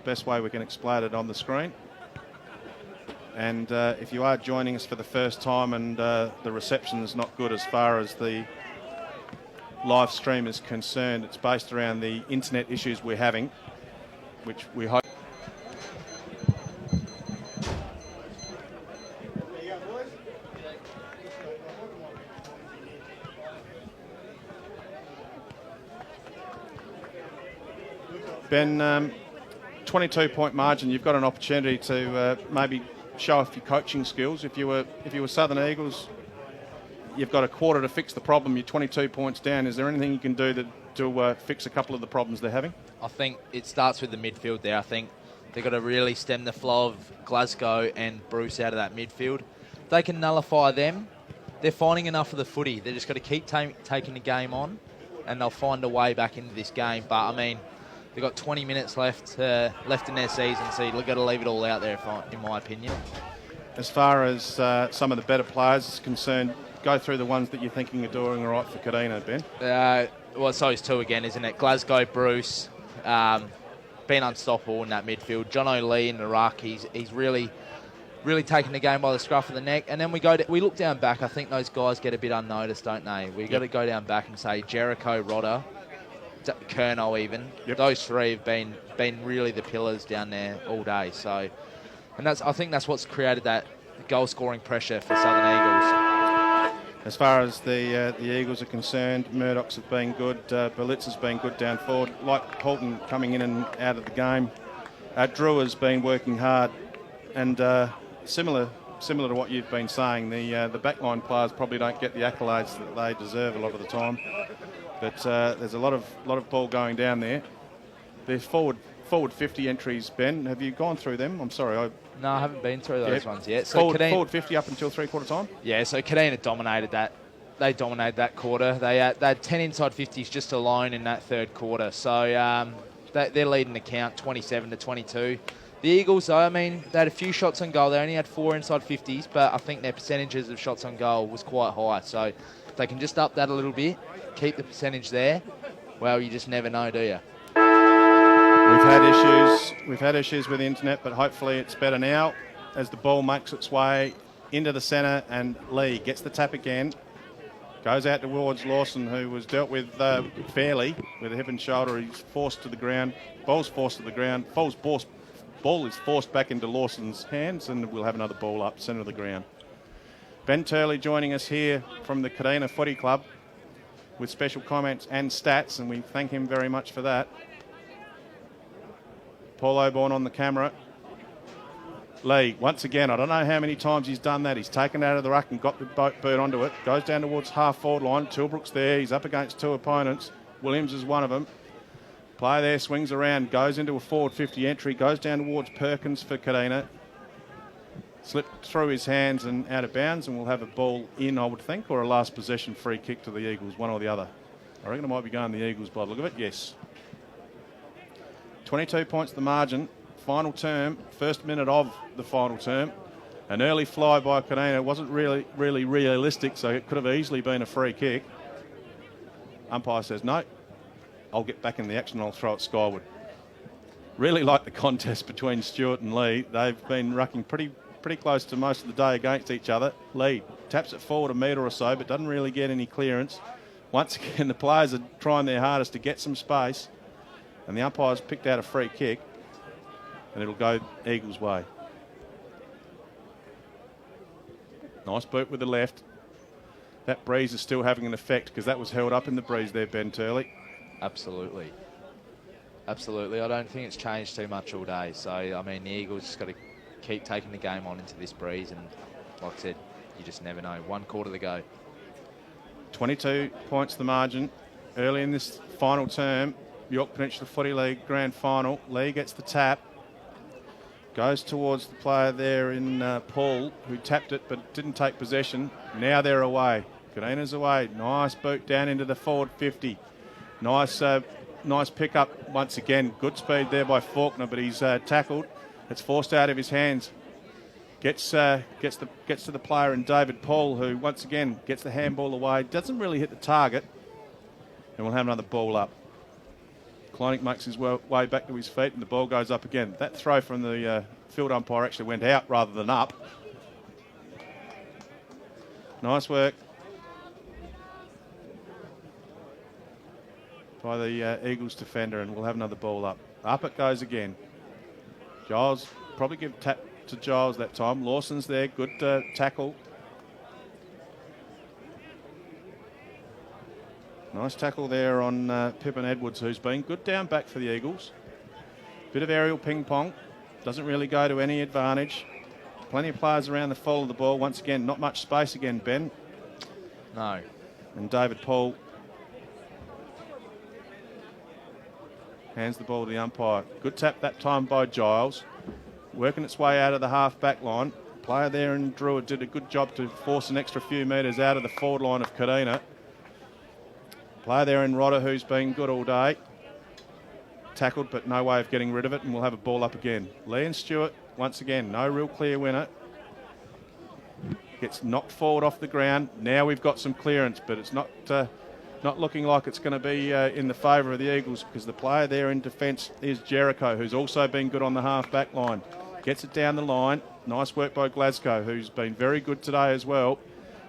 best way we can explain it on the screen. And if you are joining us for the first time and the reception is not good as far as the live stream is concerned, it's based around the internet issues we're having, which we hope. Ben, 22-point margin. You've got an opportunity to maybe show off your coaching skills. If you were Southern Eagles, you've got a quarter to fix the problem. You're 22 points down. Is there anything you can do to fix a couple of the problems they're having? I think it starts with the midfield there. I think they've got to really stem the flow of Glasgow and Bruce out of that midfield. If they can nullify them, they're finding enough of the footy. They've just got to keep taking the game on, and they'll find a way back into this game. But, I mean, they've got 20 minutes left in their season, so you've got to leave it all out there, in my opinion. As far as some of the better players is concerned, go through the ones that you're thinking are doing all right for Kadina, Ben. Well, so it's 2 again, isn't it? Glasgow, Bruce, been unstoppable in that midfield. John O'Lee in the ruck, he's really taking the game by the scruff of the neck. And then we look down back. I think those guys get a bit unnoticed, don't they? We've got to go down back and say Jericho, Rodder, Kerno even. Yep. Those three have been really the pillars down there all day. So, and I think that's what's created that goal scoring pressure for Southern Eagles. As far as the Eagles are concerned, Murdoch's have been good. Berlitz has been good down forward. Like Holton coming in and out of the game. Drew has been working hard, and similar to what you've been saying, the backline players probably don't get the accolades that they deserve a lot of the time. But there's a lot of ball going down there. There's forward 50 entries. Ben, have you gone through them? I'm sorry. No, I haven't been through those ones yet. So forward 50 up until three-quarter time? Yeah, so Kadina dominated that. They dominated that quarter. They had 10 inside 50s just alone in that third quarter. So they're leading the count 27-22. The Eagles, though, I mean, they had a few shots on goal. They only had 4 inside 50s, but I think their percentages of shots on goal was quite high. So if they can just up that a little bit, keep the percentage there, well, you just never know, do you? We've had issues with the internet, but hopefully it's better now as the ball makes its way into the centre and Lee gets the tap again. Goes out towards Lawson, who was dealt with fairly with a hip and shoulder. He's forced to the ground. Ball's forced to the ground. Ball is forced back into Lawson's hands, and we'll have another ball up centre of the ground. Ben Turley joining us here from the Kadina Footy Club with special comments and stats, and we thank him very much for that. Paul Oborn on the camera. Lee, once again, I don't know how many times he's done that. He's taken it out of the ruck and got the bird onto it. Goes down towards half-forward line. Tilbrook's there. He's up against 2 opponents. Williams is one of them. Player there, swings around, goes into a forward 50 entry, goes down towards Perkins for Kadina. Slipped through his hands and out of bounds, and we'll have a ball in, I would think, or a last possession free kick to the Eagles, one or the other. I reckon it might be going the Eagles by the look of it, yes. 22 points the margin. Final term, first minute of the final term. An early fly by Kadina wasn't really realistic, so it could have easily been a free kick. Umpire says, no, I'll get back in the action, I'll throw it skyward. Really like the contest between Stewart and Lee. They've been rucking pretty close to most of the day against each other. Lee taps it forward a metre or so, but doesn't really get any clearance. Once again, the players are trying their hardest to get some space, and the umpire's picked out a free kick, and it'll go Eagles' way. Nice boot with the left. That breeze is still having an effect because that was held up in the breeze there, Ben Turley. Absolutely. Absolutely. I don't think it's changed too much all day. So, I mean, the Eagles just got to keep taking the game on into this breeze, and like I said, you just never know. 1 quarter to go. 22 points the margin. Early in this final term, York Peninsula Footy League Grand Final. Lee gets the tap. Goes towards the player there in Paul, who tapped it but didn't take possession. Now they're away. Kadina's away. Nice boot down into the forward 50. Nice pick-up once again. Good speed there by Faulkner, but he's tackled. It's forced out of his hands. Gets to the player in David Paul, who once again gets the handball away. Doesn't really hit the target. And we'll have another ball up. Kleinig makes his way back to his feet, and the ball goes up again. That throw from the field umpire actually went out rather than up. Nice work by the Eagles defender, and we'll have another ball up. Up it goes again. Giles, probably give tap to Giles that time. Lawson's there, good tackle. Nice tackle there on Pippin Edwards, who's been good down back for the Eagles. Bit of aerial ping pong. Doesn't really go to any advantage. Plenty of players around the fall of the ball. Once again, not much space again, Ben. No. And David Paul hands the ball to the umpire. Good tap that time by Giles. Working its way out of the half-back line. Player there in Druid did a good job to force an extra few metres out of the forward line of Kadina. Player there in Rodder, who's been good all day. Tackled, but no way of getting rid of it, and we'll have a ball up again. Lee and Stewart, once again, no real clear winner. Gets knocked forward off the ground. Now we've got some clearance, but it's not looking like it's going to be in the favour of the Eagles, because the player there in defence is Jericho, who's also been good on the half-back line. Gets it down the line. Nice work by Glasgow, who's been very good today as well.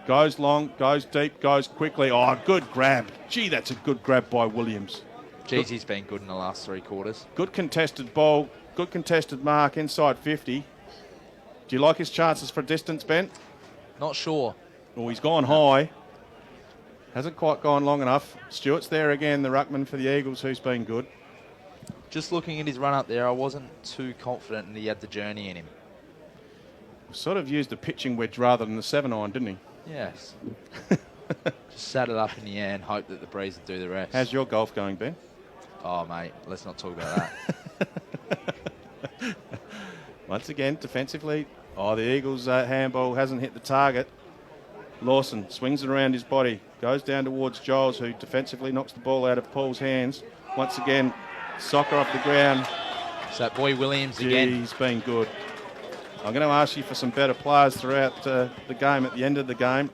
Goes long, goes deep, goes quickly. Oh, good grab. Gee, that's a good grab by Williams. Geez, he's been good in the last 3 quarters. Good contested ball, good contested mark inside 50. Do you like his chances for distance, Ben? Not sure. Well, he's gone high. Hasn't quite gone long enough. Stewart's there again, the ruckman for the Eagles, who's been good. Just looking at his run up there, I wasn't too confident that he had the journey in him. Sort of used a pitching wedge rather than the 7-iron, didn't he? Yes. Just sat it up in the air and hoped that the breeze would do the rest. How's your golf going, Ben? Oh, mate, let's not talk about that. Once again, defensively, the Eagles' handball hasn't hit the target. Lawson swings it around his body, goes down towards Giles, who defensively knocks the ball out of Paul's hands. Once again, soccer off the ground. It's that boy Williams again. He's been good. I'm going to ask you for some better players throughout the game at the end of the game.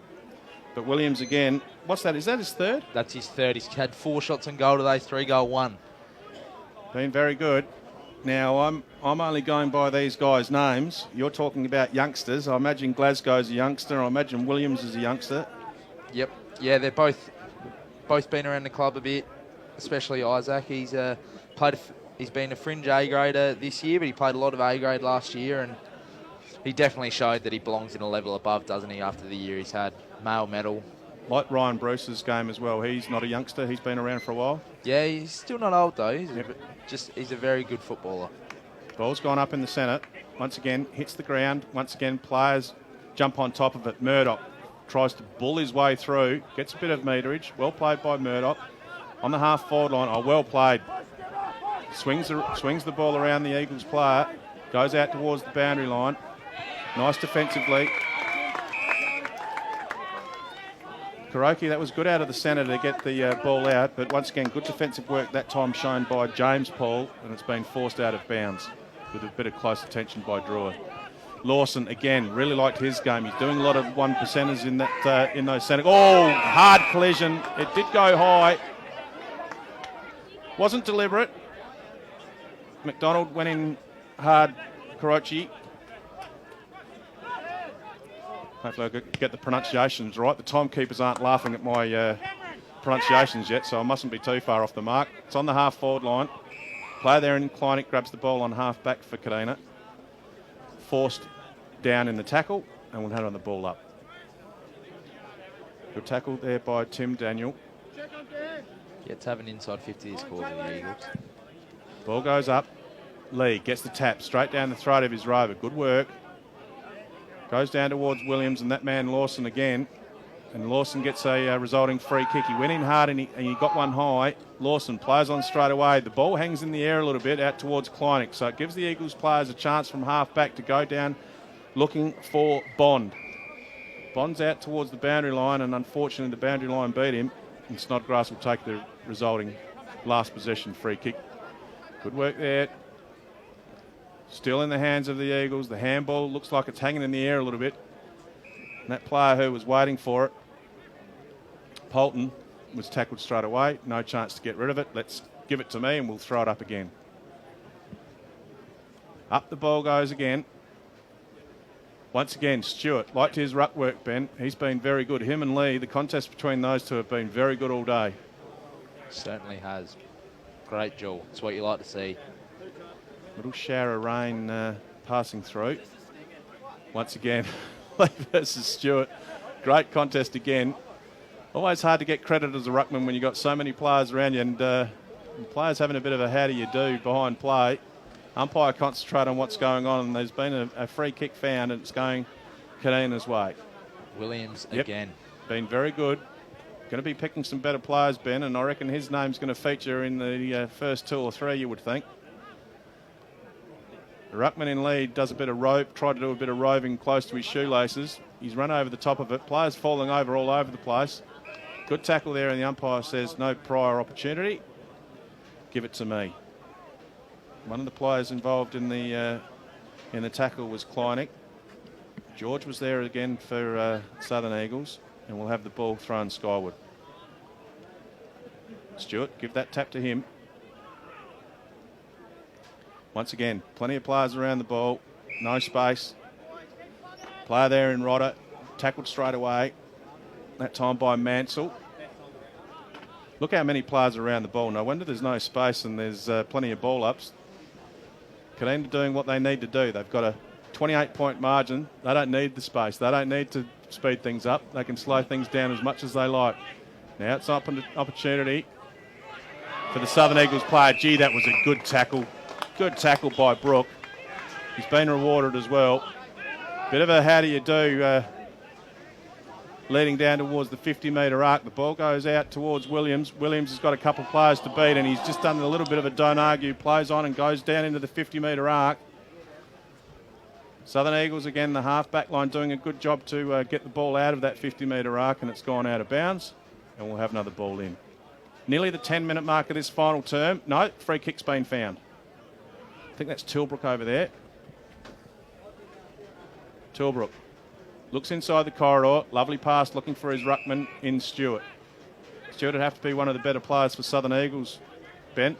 But Williams again, what's that? Is that his third? That's his third. He's had 4 shots on goal today, 3 goal 1. Been very good. Now, I'm only going by these guys' names. You're talking about youngsters. I imagine Glasgow's a youngster. I imagine Williams is a youngster. Yep. Yeah, they're both been around the club a bit, especially Isaac. He's he's been a fringe A grader this year, but he played a lot of A grade last year, and he definitely showed that he belongs in a level above, doesn't he, after the year he's had. Male medal. Like Ryan Bruce's game as well. He's not a youngster. He's been around for a while. Yeah, he's still not old, though. He's a very good footballer. Ball's gone up in the centre. Once again, hits the ground. Once again, players jump on top of it. Murdoch tries to bull his way through. Gets a bit of meterage. Well played by Murdoch. On the half-forward line. Oh, well played. Swings the ball around the Eagles player. Goes out towards the boundary line. Nice defensively. Kuroki, that was good out of the centre to get the ball out, but once again, good defensive work that time shown by James Paul, and it's been forced out of bounds with a bit of close attention by Drewer. Lawson, again, really liked his game. He's doing a lot of 1%ers in those centre. Oh, hard collision. It did go high. Wasn't deliberate. McDonald went in hard. Kuroki. Hopefully I get the pronunciations right. The timekeepers aren't laughing at my pronunciations yet, so I mustn't be too far off the mark. It's on the half-forward line. Player there in Kleinig grabs the ball on half-back for Kadina. Forced down in the tackle, and we'll head on the ball up. Good tackle there by Tim Daniel. Yeah, to have an inside 50 is called the Eagles. Ball goes up. Lee gets the tap straight down the throat of his rover. Good work. Goes down towards Williams and that man Lawson again. And Lawson gets a resulting free kick. He went in hard and he got one high. Lawson plays on straight away. The ball hangs in the air a little bit out towards Kleinig. So it gives the Eagles players a chance from half back to go down looking for Bond. Bond's out towards the boundary line, and unfortunately the boundary line beat him. And Snodgrass will take the resulting last possession free kick. Good work there. Still in the hands of the Eagles. The handball looks like it's hanging in the air a little bit. And that player who was waiting for it, Polton, was tackled straight away. No chance to get rid of it. Let's give it to me and we'll throw it up again. Up the ball goes again. Once again, Stewart, liked his ruck work, Ben. He's been very good. Him and Lee, the contest between those two have been very good all day. Certainly has. Great duel. It's what you like to see. Little shower of rain passing through. Once again, Lee versus Stewart. Great contest again. Always hard to get credit as a ruckman when you've got so many players around you, and players having a bit of a how do you do behind play. Umpire concentrate on what's going on, and there's been a free kick found, and it's going Kadina's way. Williams Yep. again. Been very good. Going to be picking some better players, Ben, and I reckon his name's going to feature in the first 2 or 3, you would think. The ruckman in lead does a bit of rope, tried to do a bit of roving close to his shoelaces. He's run over the top of it. Players falling over all over the place. Good tackle there, and the umpire says no prior opportunity. Give it to me. One of the players involved in the tackle was Kleinig. George was there again for Southern Eagles, and we'll have the ball thrown skyward. Stewart, give that tap to him. Once again, plenty of players around the ball, no space. Player there in Rodder, tackled straight away, that time by Mansell. Look how many players are around the ball. No wonder there's no space and there's plenty of ball ups. Kadina doing what they need to do. They've got a 28-point margin. They don't need the space. They don't need to speed things up. They can slow things down as much as they like. Now it's an opportunity for the Southern Eagles player. Gee, that was a good tackle. Good tackle by Brook. He's been rewarded as well. Bit of a how do you do leading down towards the 50-metre arc. The ball goes out towards Williams. Williams has got a couple of players to beat, and he's just done a little bit of a don't argue, plays on and goes down into the 50-metre arc. Southern Eagles, again, the half-back line doing a good job to get the ball out of that 50-metre arc, and it's gone out of bounds, and we'll have another ball in. Nearly the 10-minute mark of this final term. No, free kick's been found. I think that's Tilbrook over there. Tilbrook looks inside the corridor. Lovely pass looking for his ruckman in Stewart. Stewart would have to be one of the better players for Southern Eagles, Ben.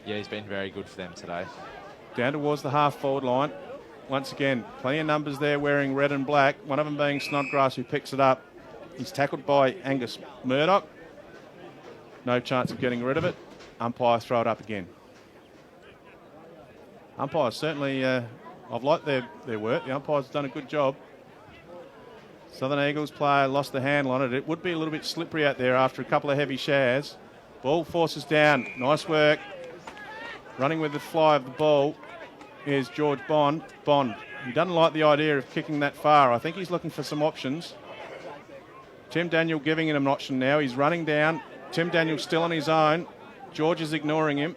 Yeah, he's been very good for them today. Down towards the half-forward line. Once again, plenty of numbers there wearing red and black, one of them being Snodgrass, who picks it up. He's tackled by Angus Murdoch. No chance of getting rid of it. Umpire throw it up again. Umpires certainly, I've liked their work. The umpire's done a good job. Southern Eagles player lost the handle on it. It would be a little bit slippery out there after a couple of heavy shares. Ball forces down. Nice work. Running with the fly of the ball is George Bond. He doesn't like the idea of kicking that far. I think he's looking for some options. Tim Daniel giving him an option now. He's running down. Tim Daniel still on his own. George is ignoring him.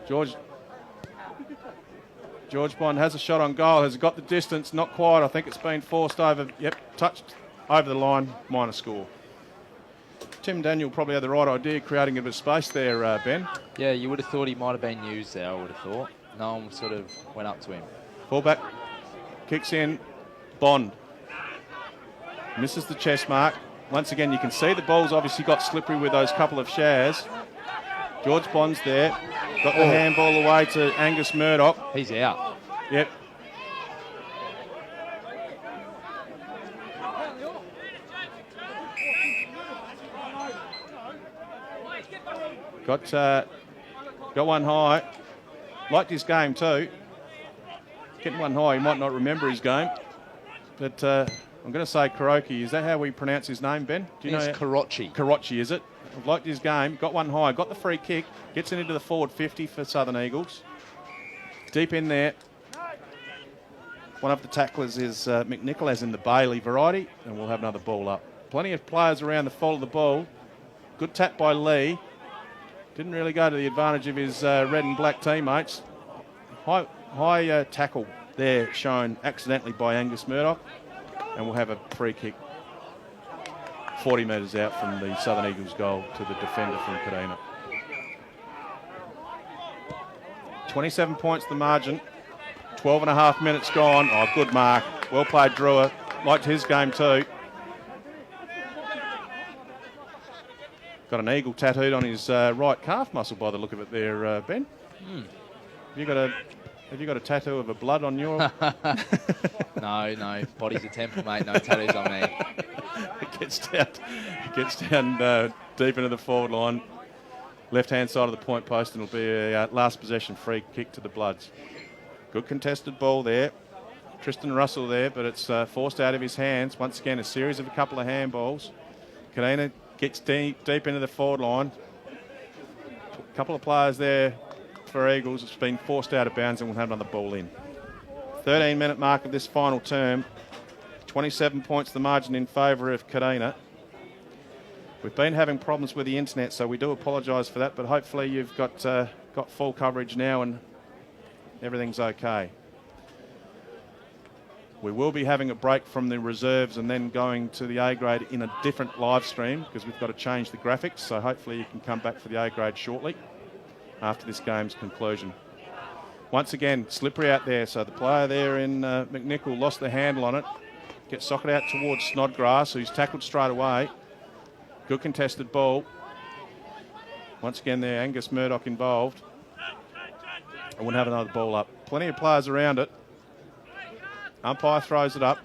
George Bond has a shot on goal. Has got the distance. Not quite. I think it's been forced over. Yep, touched over the line. Minor score. Tim Daniel probably had the right idea, creating a bit of space there, Ben. Yeah, you would have thought he might have been used there, I would have thought. No one sort of went up to him. Fullback kicks in. Bond misses the chest mark. Once again, you can see the ball's obviously got slippery with those couple of shares. George Bond's there. Got the handball away to Angus Murdoch. He's out. Yep. Got one high. Liked his game too. Getting one high, he might not remember his game. But I'm going to say Kuroki. Is that how we pronounce his name, Ben? Do you know? It's Karachi. Karachi, is it? I've liked his game. Got one high. Got the free kick. Gets it into the forward 50 for Southern Eagles. Deep in there. One of the tacklers is McNicholl, as in the Bailey variety, and we'll have another ball up. Plenty of players around the fall of the ball. Good tap by Lee. Didn't really go to the advantage of his red and black teammates. High tackle there shown accidentally by Angus Murdoch, and we'll have a free kick 40 metres out from the Southern Eagles goal to the defender from Kadina. 27 points the margin. 12 and a half minutes gone. Oh, good mark. Well played, Drewer. Liked his game too. Got an eagle tattooed on his right calf muscle by the look of it there, Ben. Have you got a tattoo of a blood on your... No. Body's a temple, mate. No tattoos on me. It gets down deep into the forward line. Left-hand side of the point post, and it'll be a last possession free kick to the Bloods. Good contested ball there. Tristan Russell there, but it's forced out of his hands. Once again, a series of a couple of handballs. Kadina gets deep into the forward line. A couple of players there for Eagles. It's been forced out of bounds, and we'll have another ball in. 13-minute mark of this final term. 27 points the margin in favour of Kadina. We've been having problems with the internet, so we do apologise for that, but hopefully you've got full coverage now and everything's okay. We will be having a break from the reserves and then going to the A grade in a different live stream, because we've got to change the graphics, so hopefully you can come back for the A grade shortly after this game's conclusion. Once again, slippery out there, so the player there in McNicholl lost the handle on it. Gets socket out towards Snodgrass, who's tackled straight away. Good contested ball. Once again there, Angus Murdoch involved. I wouldn't have another ball up. Plenty of players around it. Umpire throws it up.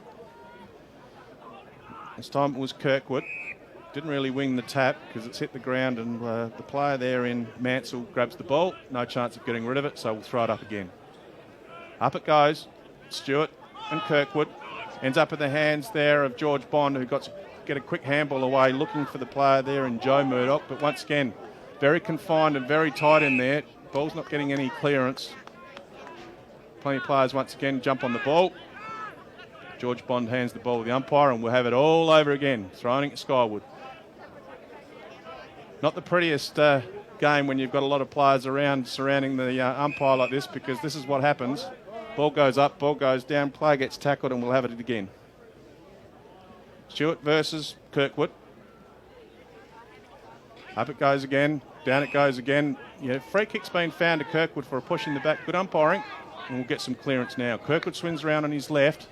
This time it was Kirkwood. Didn't really wing the tap because it's hit the ground, and the player there in Mansell grabs the ball. No chance of getting rid of it, so we'll throw it up again. Up it goes. Stewart and Kirkwood. Ends up in the hands there of George Bond, who got to get a quick handball away, looking for the player there in Joe Murdoch. But once again, very confined and very tight in there. Ball's not getting any clearance. Plenty of players once again jump on the ball. George Bond hands the ball to the umpire, and we'll have it all over again, throwing it skyward. Not the prettiest game when you've got a lot of players around surrounding the umpire like this, because this is what happens. Ball goes up, ball goes down, player gets tackled, and we'll have it again. Stewart versus Kirkwood. Up it goes again, down it goes again. Yeah, free kick's been found to Kirkwood for a push in the back. Good umpiring, and we'll get some clearance now. Kirkwood swings around on his left,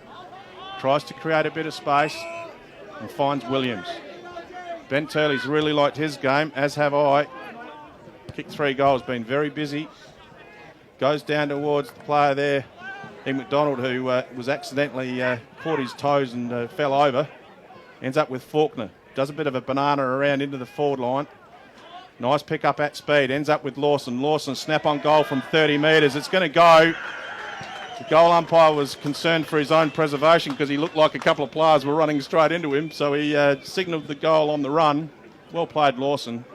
tries to create a bit of space, and finds Williams. Ben Turley's really liked his game, as have I. Kicked 3 goals, been very busy. Goes down towards the player there, McDonald, who was accidentally caught his toes and fell over. Ends up with Faulkner. Does a bit of a banana around into the forward line. Nice pick up at speed. Ends up with Lawson. Lawson snap on goal from 30 metres. It's going to go. The goal umpire was concerned for his own preservation because he looked like a couple of players were running straight into him. So he signalled the goal on the run. Well played, Lawson.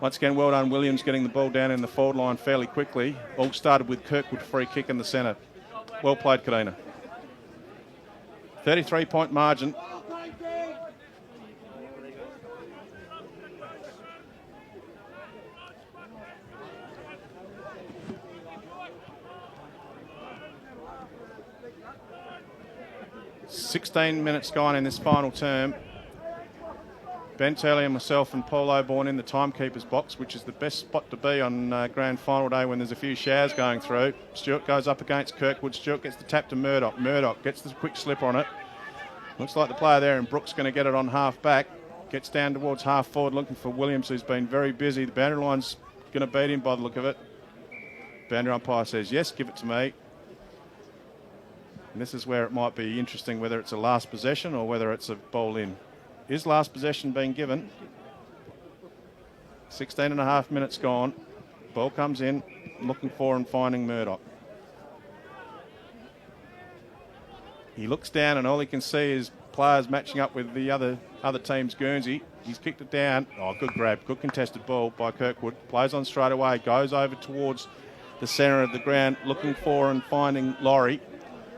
Once again, well done, Williams, getting the ball down in the forward line fairly quickly. All started with Kirkwood free kick in the centre. Well played, Kadina. 33-point margin. $16 minutes gone in this final term. Ben Turley and myself and Paul O'Born in the timekeeper's box, which is the best spot to be on grand final day when there's a few showers going through. Stewart goes up against Kirkwood. Stewart gets the tap to Murdoch. Murdoch gets the quick slip on it. Looks like the player there in Brooks going to get it on half back. Gets down towards half forward looking for Williams, who's been very busy. The boundary line's going to beat him by the look of it. Boundary umpire says, yes, give it to me. And this is where it might be interesting whether it's a last possession or whether it's a ball in. Is last possession being given? 16 and a half minutes gone. Ball comes in, looking for and finding Murdoch. He looks down and all he can see is players matching up with the other team's Guernsey. He's kicked it down. Oh, good grab. Good contested ball by Kirkwood. Plays on straight away. Goes over towards the centre of the ground, looking for and finding Laurie,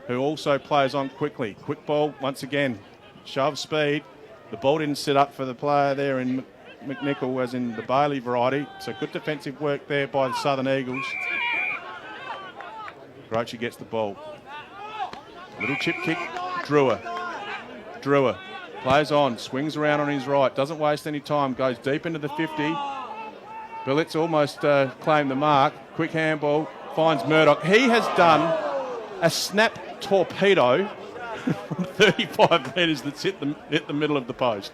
who also plays on quickly. Quick ball once again. Shove speed. The ball didn't sit up for the player there in McNicholl, as in the Bailey variety. So good defensive work there by the Southern Eagles. Grouchy gets the ball. Little chip kick. Drewer. Plays on. Swings around on his right. Doesn't waste any time. Goes deep into the 50. Billets almost claimed the mark. Quick handball. Finds Murdoch. He has done a snap torpedo from 35 metres that's hit the middle of the post.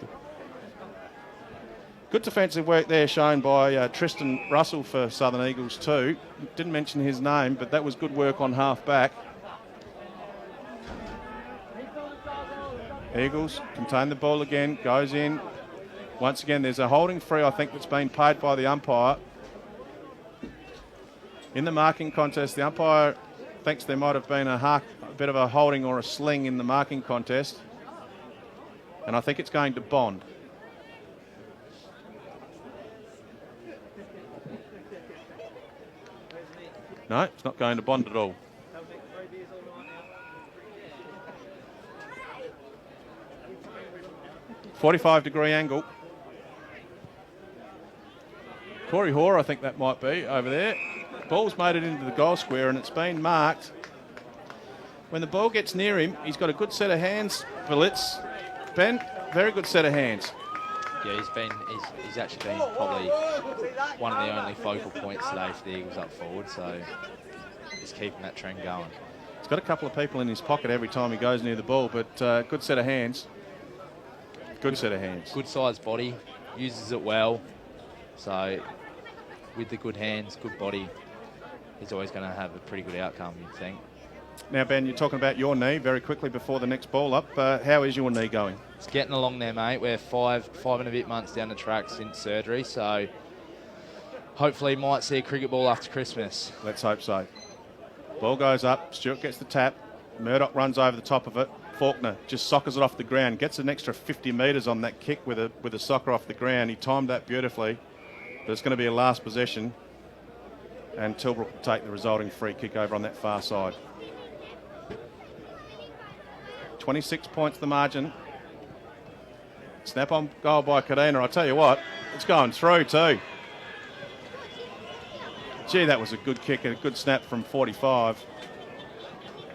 Good defensive work there shown by Tristan Russell for Southern Eagles too. Didn't mention his name, but that was good work on half back. Eagles contain the ball again, goes in. Once again, there's a holding free, I think, that's been paid by the umpire. In the marking contest, the umpire thinks there might have been a bit of a holding or a sling in the marking contest. And I think it's going to Bond. No, it's not going to Bond at all. .45-degree angle. Corey Hoare, I think that might be over there. Ball's made it into the goal square and it's been marked. When the ball gets near him, he's got a good set of hands, Billets. Ben, very good set of hands. Yeah, he's actually been probably one of the only focal points today for the Eagles up forward, so he's keeping that trend going. He's got a couple of people in his pocket every time he goes near the ball, but good set of hands. Good set of hands. Good sized body, uses it well. So with the good hands, good body, he's always going to have a pretty good outcome, you'd think. Now, Ben, you're talking about your knee very quickly before the next ball up. How is your knee going? It's getting along there, mate. We're five and a bit months down the track since surgery, so hopefully might see a cricket ball after Christmas. Let's hope so. Ball goes up. Stewart gets the tap. Murdoch runs over the top of it. Faulkner just soccers it off the ground. Gets an extra 50 metres on that kick with a soccer off the ground. He timed that beautifully. But it's going to be a last possession. And Tilbrook will take the resulting free kick over on that far side. 26 points the margin. Snap on goal by Kadina. I tell you what, it's going through too. Gee, that was a good kick and a good snap from 45.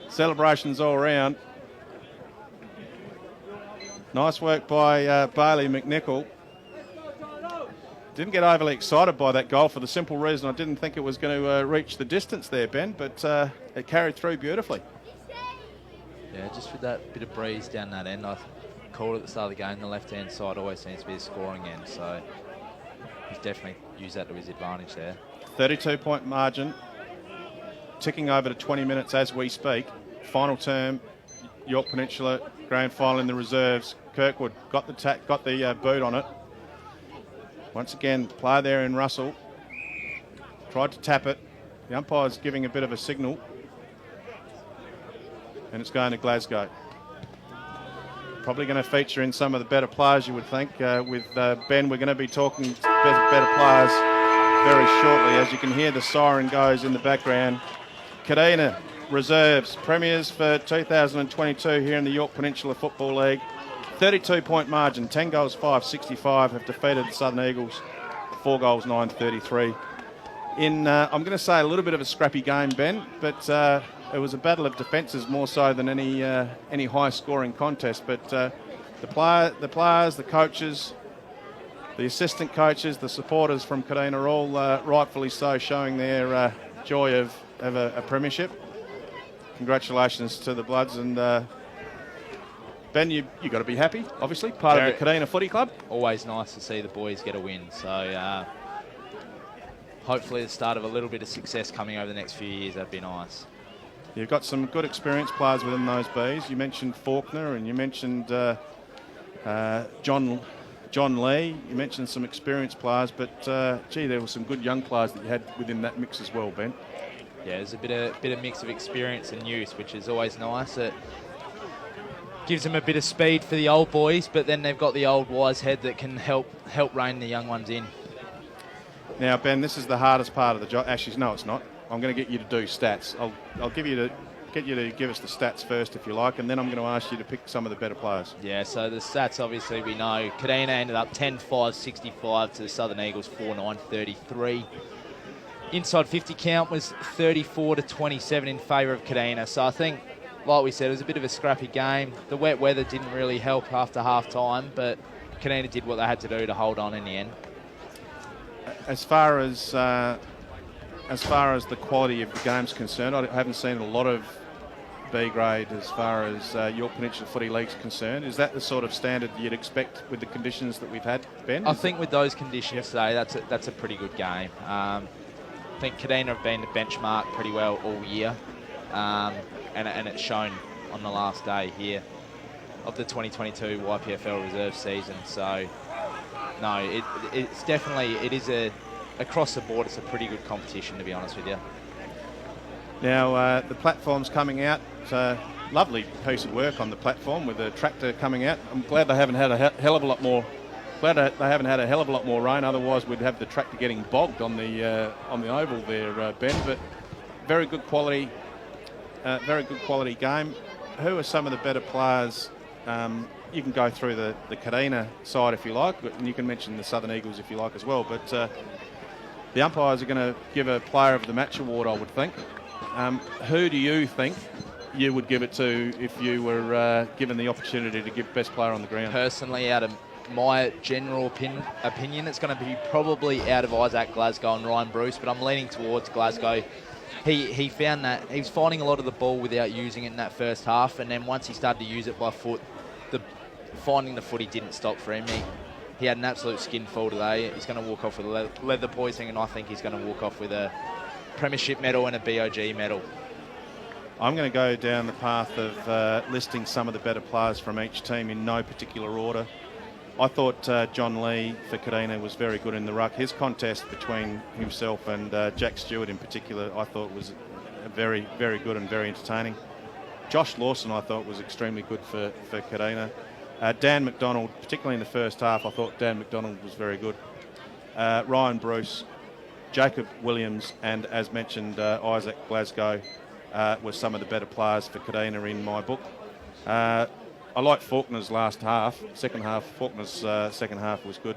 Celebrations all around. Nice work by Bailey McNicholl. Didn't get overly excited by that goal for the simple reason I didn't think it was going to reach the distance there, Ben, but it carried through beautifully. Yeah, just with that bit of breeze down that end, I called at the start of the game, the left-hand side always seems to be a scoring end, so he's definitely used that to his advantage there. 32-point margin, ticking over to 20 minutes as we speak. Final term, York Peninsula Grand Final in the reserves. Kirkwood got the boot on it. Once again, player there in Russell. Tried to tap it. The umpire's giving a bit of a signal. And it's going to Glasgow. Probably going to feature in some of the better players, you would think. With Ben, we're going to be talking better players very shortly. As you can hear, the siren goes in the background. Kadina reserves, premiers for 2022 here in the York Peninsula Football League. 32-point margin, 10 goals, 5-65 have defeated the Southern Eagles, 4 goals, 9-33. I'm going to say a little bit of a scrappy game, Ben, but it was a battle of defences more so than any high-scoring contest. But the players, the coaches, the assistant coaches, the supporters from Kadina are all rightfully so showing their joy of a premiership. Congratulations to the Bloods, and Ben, you got to be happy, obviously, part of the Kadina Footy Club. Always nice to see the boys get a win, so hopefully the start of a little bit of success coming over the next few years. That'd be nice. You've got some good experienced players within those Bs. You mentioned Faulkner and you mentioned John Lee. You mentioned some experienced players, but gee, there were some good young players that you had within that mix as well, Ben. Yeah, there's a bit of mix of experience and youth, which is always nice. It gives them a bit of speed for the old boys, but then they've got the old wise head that can help rein the young ones in. Now, Ben, this is the hardest part of the job. Actually, no, it's not. I'm going to get you to do stats. I'll get you to give us the stats first, if you like, and then I'm going to ask you to pick some of the better players. Yeah, so the stats, obviously, we know. Kadina ended up 10-5-65 to the Southern Eagles, 4-9-33. Inside 50 count was 34-27 in favour of Kadina. So I think, like we said, it was a bit of a scrappy game. The wet weather didn't really help after half-time, but Kadina did what they had to do to hold on in the end. As far as the quality of the game's concerned, I haven't seen a lot of B grade as far as York Peninsula Footy League's concerned. Is that the sort of standard you'd expect with the conditions that we've had, Ben? I think with those conditions today, that's a pretty good game. I think Kadina have been the benchmark pretty well all year, and it's shown on the last day here of the 2022 YPFL reserve season. So, no, it's definitely, across the board, it's a pretty good competition, to be honest with you. Now, the platform's coming out. It's a lovely piece of work on the platform with the tractor coming out. I'm glad they haven't had a hell of a lot more rain. Otherwise, we'd have the tractor getting bogged on the oval there, Ben. But very good quality game. Who are some of the better players? You can go through the Kadina side if you like, and you can mention the Southern Eagles if you like as well. But the umpires are going to give a Player of the Match award, I would think. Who do you think you would give it to if you were given the opportunity to give best player on the ground? Personally, out of my general opinion, it's going to be probably out of Isaac Glasgow and Ryan Bruce, but I'm leaning towards Glasgow. He found that he was finding a lot of the ball without using it in that first half, and then once he started to use it by foot, finding the footy didn't stop for him. He had an absolute skinful today. He's going to walk off with a leather poisoning, and I think he's going to walk off with a Premiership medal and a BOG medal. I'm going to go down the path of listing some of the better players from each team in no particular order. I thought John Lee for Kadina was very good in the ruck. His contest between himself and Jack Stewart in particular, I thought was very, very good and very entertaining. Josh Lawson, I thought, was extremely good for Kadina. Dan McDonald, particularly in the first half, I thought Dan McDonald was very good. Ryan Bruce, Jacob Williams, and as mentioned, Isaac Glasgow were some of the better players for Kadina in my book. I liked Faulkner's last half. Second half, Faulkner's second half was good.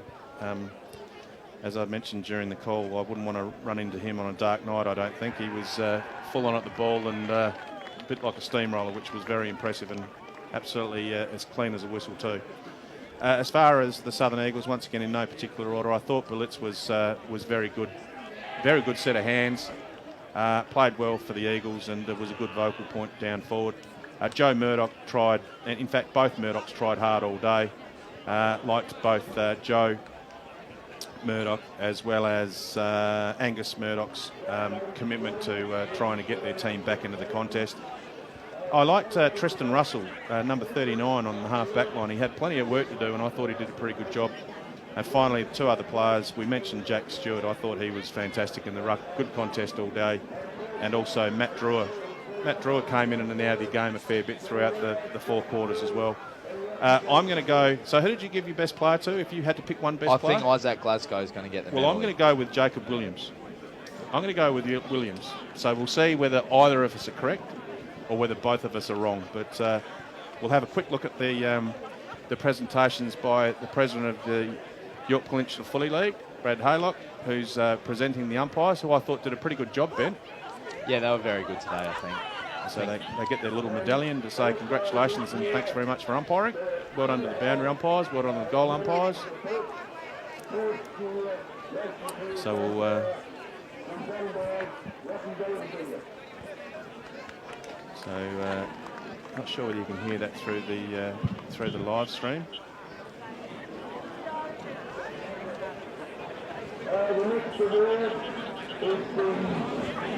As I mentioned during the call, I wouldn't want to run into him on a dark night, I don't think. He was full on at the ball and a bit like a steamroller, which was very impressive and absolutely as clean as a whistle too. As far as the Southern Eagles, once again in no particular order, I thought Butts was very good. Very good set of hands. Played well for the Eagles and there was a good vocal point down forward. Joe Murdoch tried, and in fact both Murdochs tried hard all day. Liked both Joe Murdoch as well as Angus Murdoch's commitment to trying to get their team back into the contest. I liked Tristan Russell, number 39 on the half-back line. He had plenty of work to do and I thought he did a pretty good job. And finally, two other players. We mentioned Jack Stewart. I thought he was fantastic in the ruck. Good contest all day. And also Matt Drewer. Matt Drewer came in and out of the game a fair bit throughout the four quarters as well. I'm going to go... So who did you give your best player to if you had to pick one best player? I think Isaac Glasgow is going to get the medal. Well, I'm going to go with Jacob Williams. I'm going to go with Williams. So we'll see whether either of us are correct or whether both of us are wrong. But we'll have a quick look at the presentations by the president of the York Peninsula Footy League, Brad Haylock, who's presenting the umpires, who I thought did a pretty good job, Ben. Yeah, they were very good today, I think. So they get their little medallion to say congratulations and thanks very much for umpiring. Well done to the boundary umpires, well done to the goal umpires. So we'll... not sure whether you can hear that through the live stream.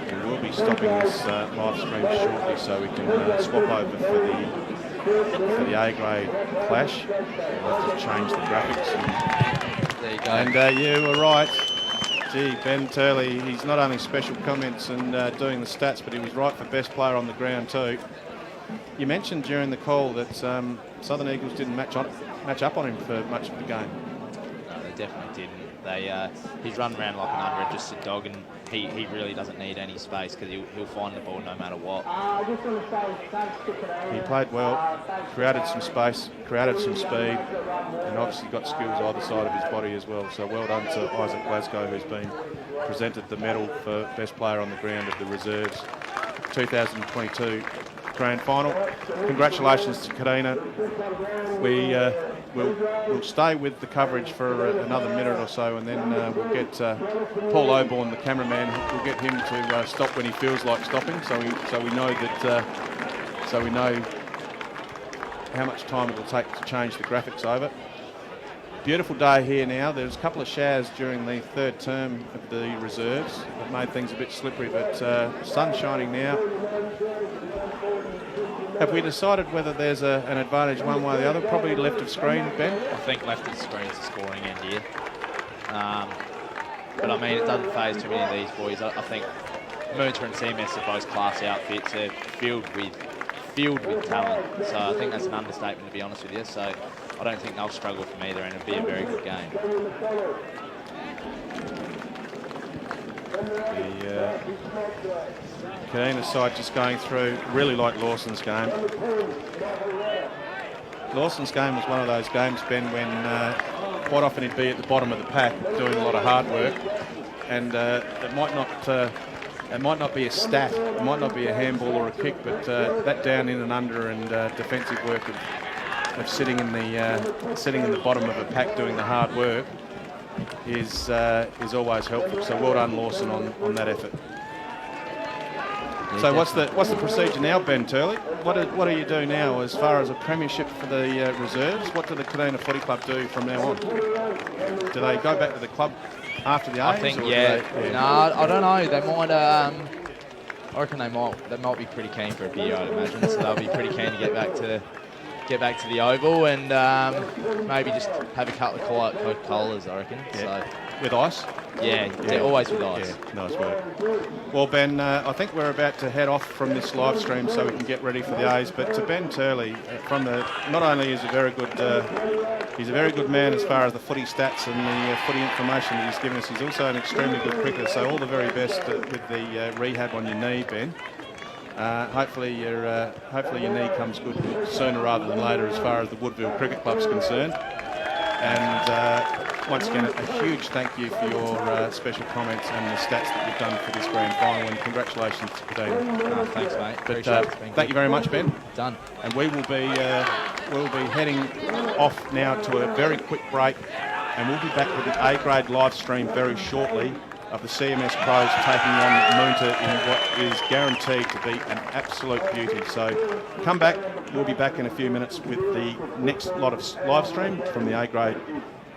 We will be stopping this live stream shortly so we can swap over for the A-grade clash. We'll have to change the graphics. There you go. And you were right. Gee, Ben Turley, he's not only special comments and doing the stats, but he was right for best player on the ground too. You mentioned during the call that Southern Eagles didn't match up on him for much of the game. No, they definitely didn't. He's run around like an unregistered dog, and he really doesn't need any space because he'll find the ball no matter what. He played well, created some space, created some speed, and obviously got skills either side of his body as well. So well done to Isaac Glasgow, who's been presented the medal for best player on the ground of the reserves 2022 grand final. Congratulations to Kadina. We'll stay with the coverage for another minute or so, and then we'll get Paul Oborne, the cameraman. We'll get him to stop when he feels like stopping, so we know how much time it will take to change the graphics over. Beautiful day here now. There's a couple of showers during the third term of the reserves that made things a bit slippery, but sun's shining now. Have we decided whether there's an advantage one way or the other? Probably left of screen, Ben? I think left of screen is the scoring end here. But I mean, it doesn't phase too many of these boys. I think Moonter and CMS are both class outfits. They're filled with talent. So I think that's an understatement, to be honest with you. So I don't think they'll struggle from either, and it'll be a very good game. The Kadina side just going through, really like Lawson's game. Lawson's game was one of those games, Ben, when quite often he'd be at the bottom of the pack doing a lot of hard work, and it might not be a stat, it might not be a handball or a kick, but that down in and under and defensive work of sitting in the bottom of a pack doing the hard work is always helpful. So well done, Lawson, on that effort. So what's the procedure now, Ben Turley? What do you do now as far as a premiership for the reserves? What do the Kadina Footy Club do from now on? Do they go back to the club after the A's? I think, yeah. No, I don't know. They might. I reckon they might be pretty keen for a beer, I'd imagine. So they'll be pretty keen to get back to the Oval and maybe just have a couple of quiet Coca-Colas, I reckon. Yeah. So with ice. Yeah, always with ice. Yeah, nice work. Well, Ben, I think we're about to head off from this live stream so we can get ready for the A's. But to Ben Turley, not only is he's a very good man as far as the footy stats and the footy information that he's given us. He's also an extremely good cricketer. So all the very best with the rehab on your knee, Ben. Hopefully your knee comes good sooner rather than later as far as the Woodville Cricket Club's concerned. And once again, a huge thank you for your special comments and the stats that you've done for this grand final, and congratulations to Kadina. Thanks, mate. But thank you very much, Ben. Done. And we'll be heading off now to a very quick break, and we'll be back with the A-grade live stream very shortly of the CMS Pros taking on Moonta in what is guaranteed to be an absolute beauty. So come back. We'll be back in a few minutes with the next lot of live stream from the A-grade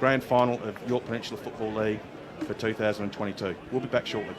grand final of York Peninsula Football League for 2022. We'll be back shortly.